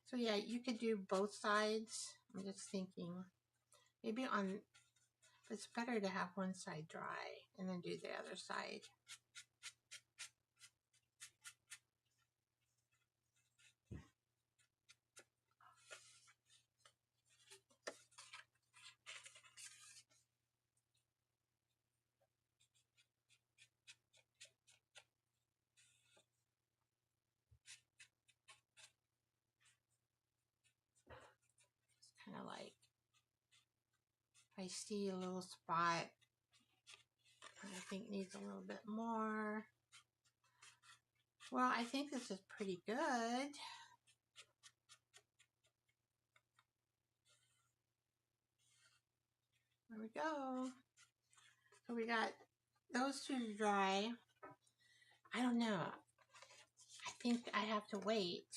Speaker 1: So yeah, you could do both sides. I'm just thinking, maybe on, it's better to have one side dry and then do the other side. It's kind of like, I see a little spot I think needs a little bit more. Well, I think this is pretty good. There we go. So we got those two to dry. I don't know. I think I have to wait.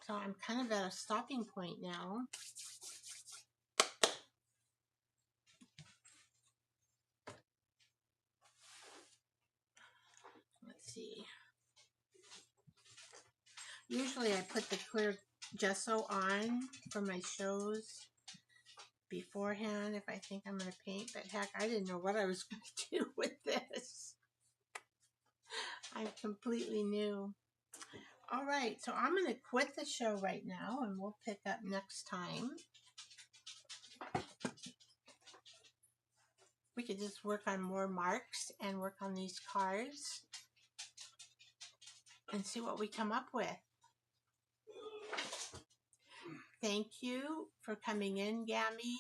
Speaker 1: So I'm kind of at a stopping point now. Let's see. Usually I put the clear gesso on for my shows beforehand if I think I'm going to paint, but heck, I didn't know what I was going to do with this. I'm completely new. All right, so I'm going to quit the show right now and we'll pick up next time. could just work on more marks and work on these cards and see what we come up with. Thank you for coming in, Gammy.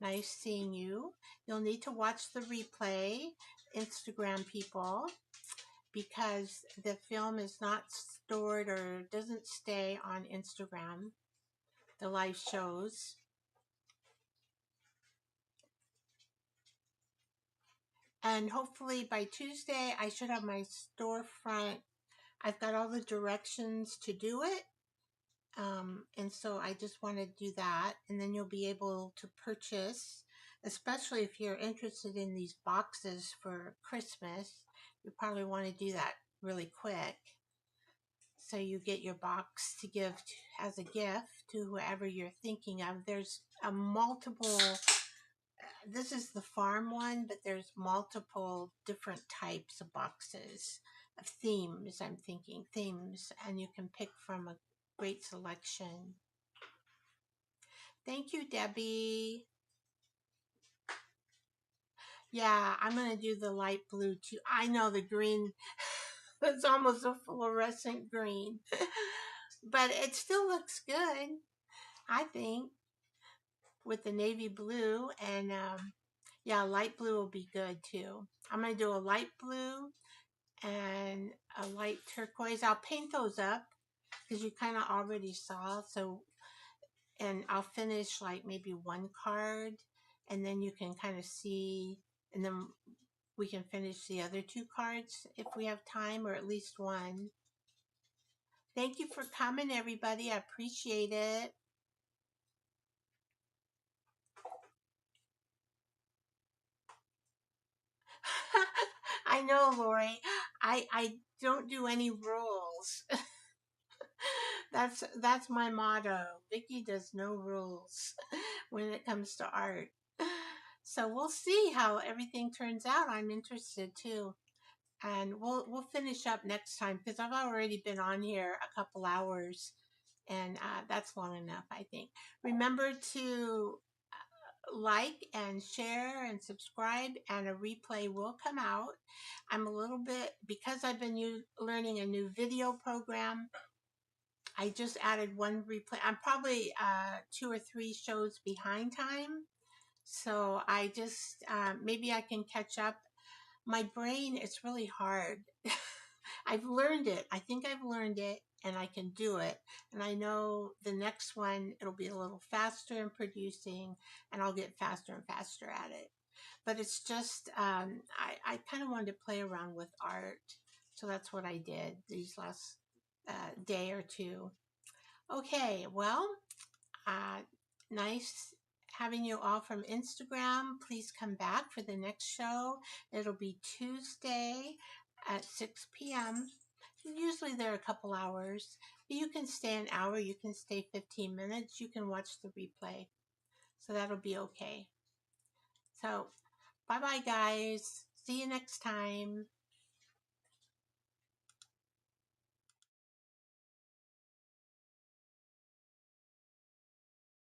Speaker 1: Nice seeing you. You'll need to watch the replay, Instagram people, because the film is not stored or doesn't stay on Instagram, the live shows. And hopefully by Tuesday, I should have my storefront. I've got all the directions to do it. And so I just want to do that. And then you'll be able to purchase, especially if you're interested in these boxes for Christmas. You probably want to do that really quick. So you get your box to give as a gift to whoever you're thinking of. There's a multiple, this is the farm one, but there's multiple different types of boxes of themes. I'm thinking themes, and you can pick from a great selection. Thank you, Debbie. Yeah, I'm going to do the light blue too. I know the green, it's almost a fluorescent green, but it still looks good, I think, with the navy blue. And yeah, light blue will be good too. I'm going to do a light blue and a light turquoise. I'll paint those up because you kind of already saw. So, and I'll finish like maybe one card, and then you can kind of see, and then we can finish the other two cards if we have time, or at least one. Thank you for coming, everybody. I appreciate it. I know, Lori. I don't do any rules. That's my motto. Vicki does no rules when it comes to art. So we'll see how everything turns out. I'm interested too. And we'll finish up next time because I've already been on here a couple hours, and that's long enough, I think. Remember to like and share and subscribe, and a replay will come out. I'm a little bit, because I've been learning a new video program, I just added one replay. I'm probably 2 or 3 shows behind time. So I just, maybe I can catch up. My brain, it's really hard. I've learned it. I think I've learned it, and I can do it. And I know the next one, it'll be a little faster in producing, and I'll get faster and faster at it. But it's just, I kind of wanted to play around with art. So that's what I did these last day or two. Okay, well, nice having you all from Instagram. Please come back for the next show. It'll be Tuesday at 6 p.m. Usually they're a couple hours. You can stay an hour, you can stay 15 minutes, you can watch the replay. So that'll be okay. So, bye-bye, guys. See you next time.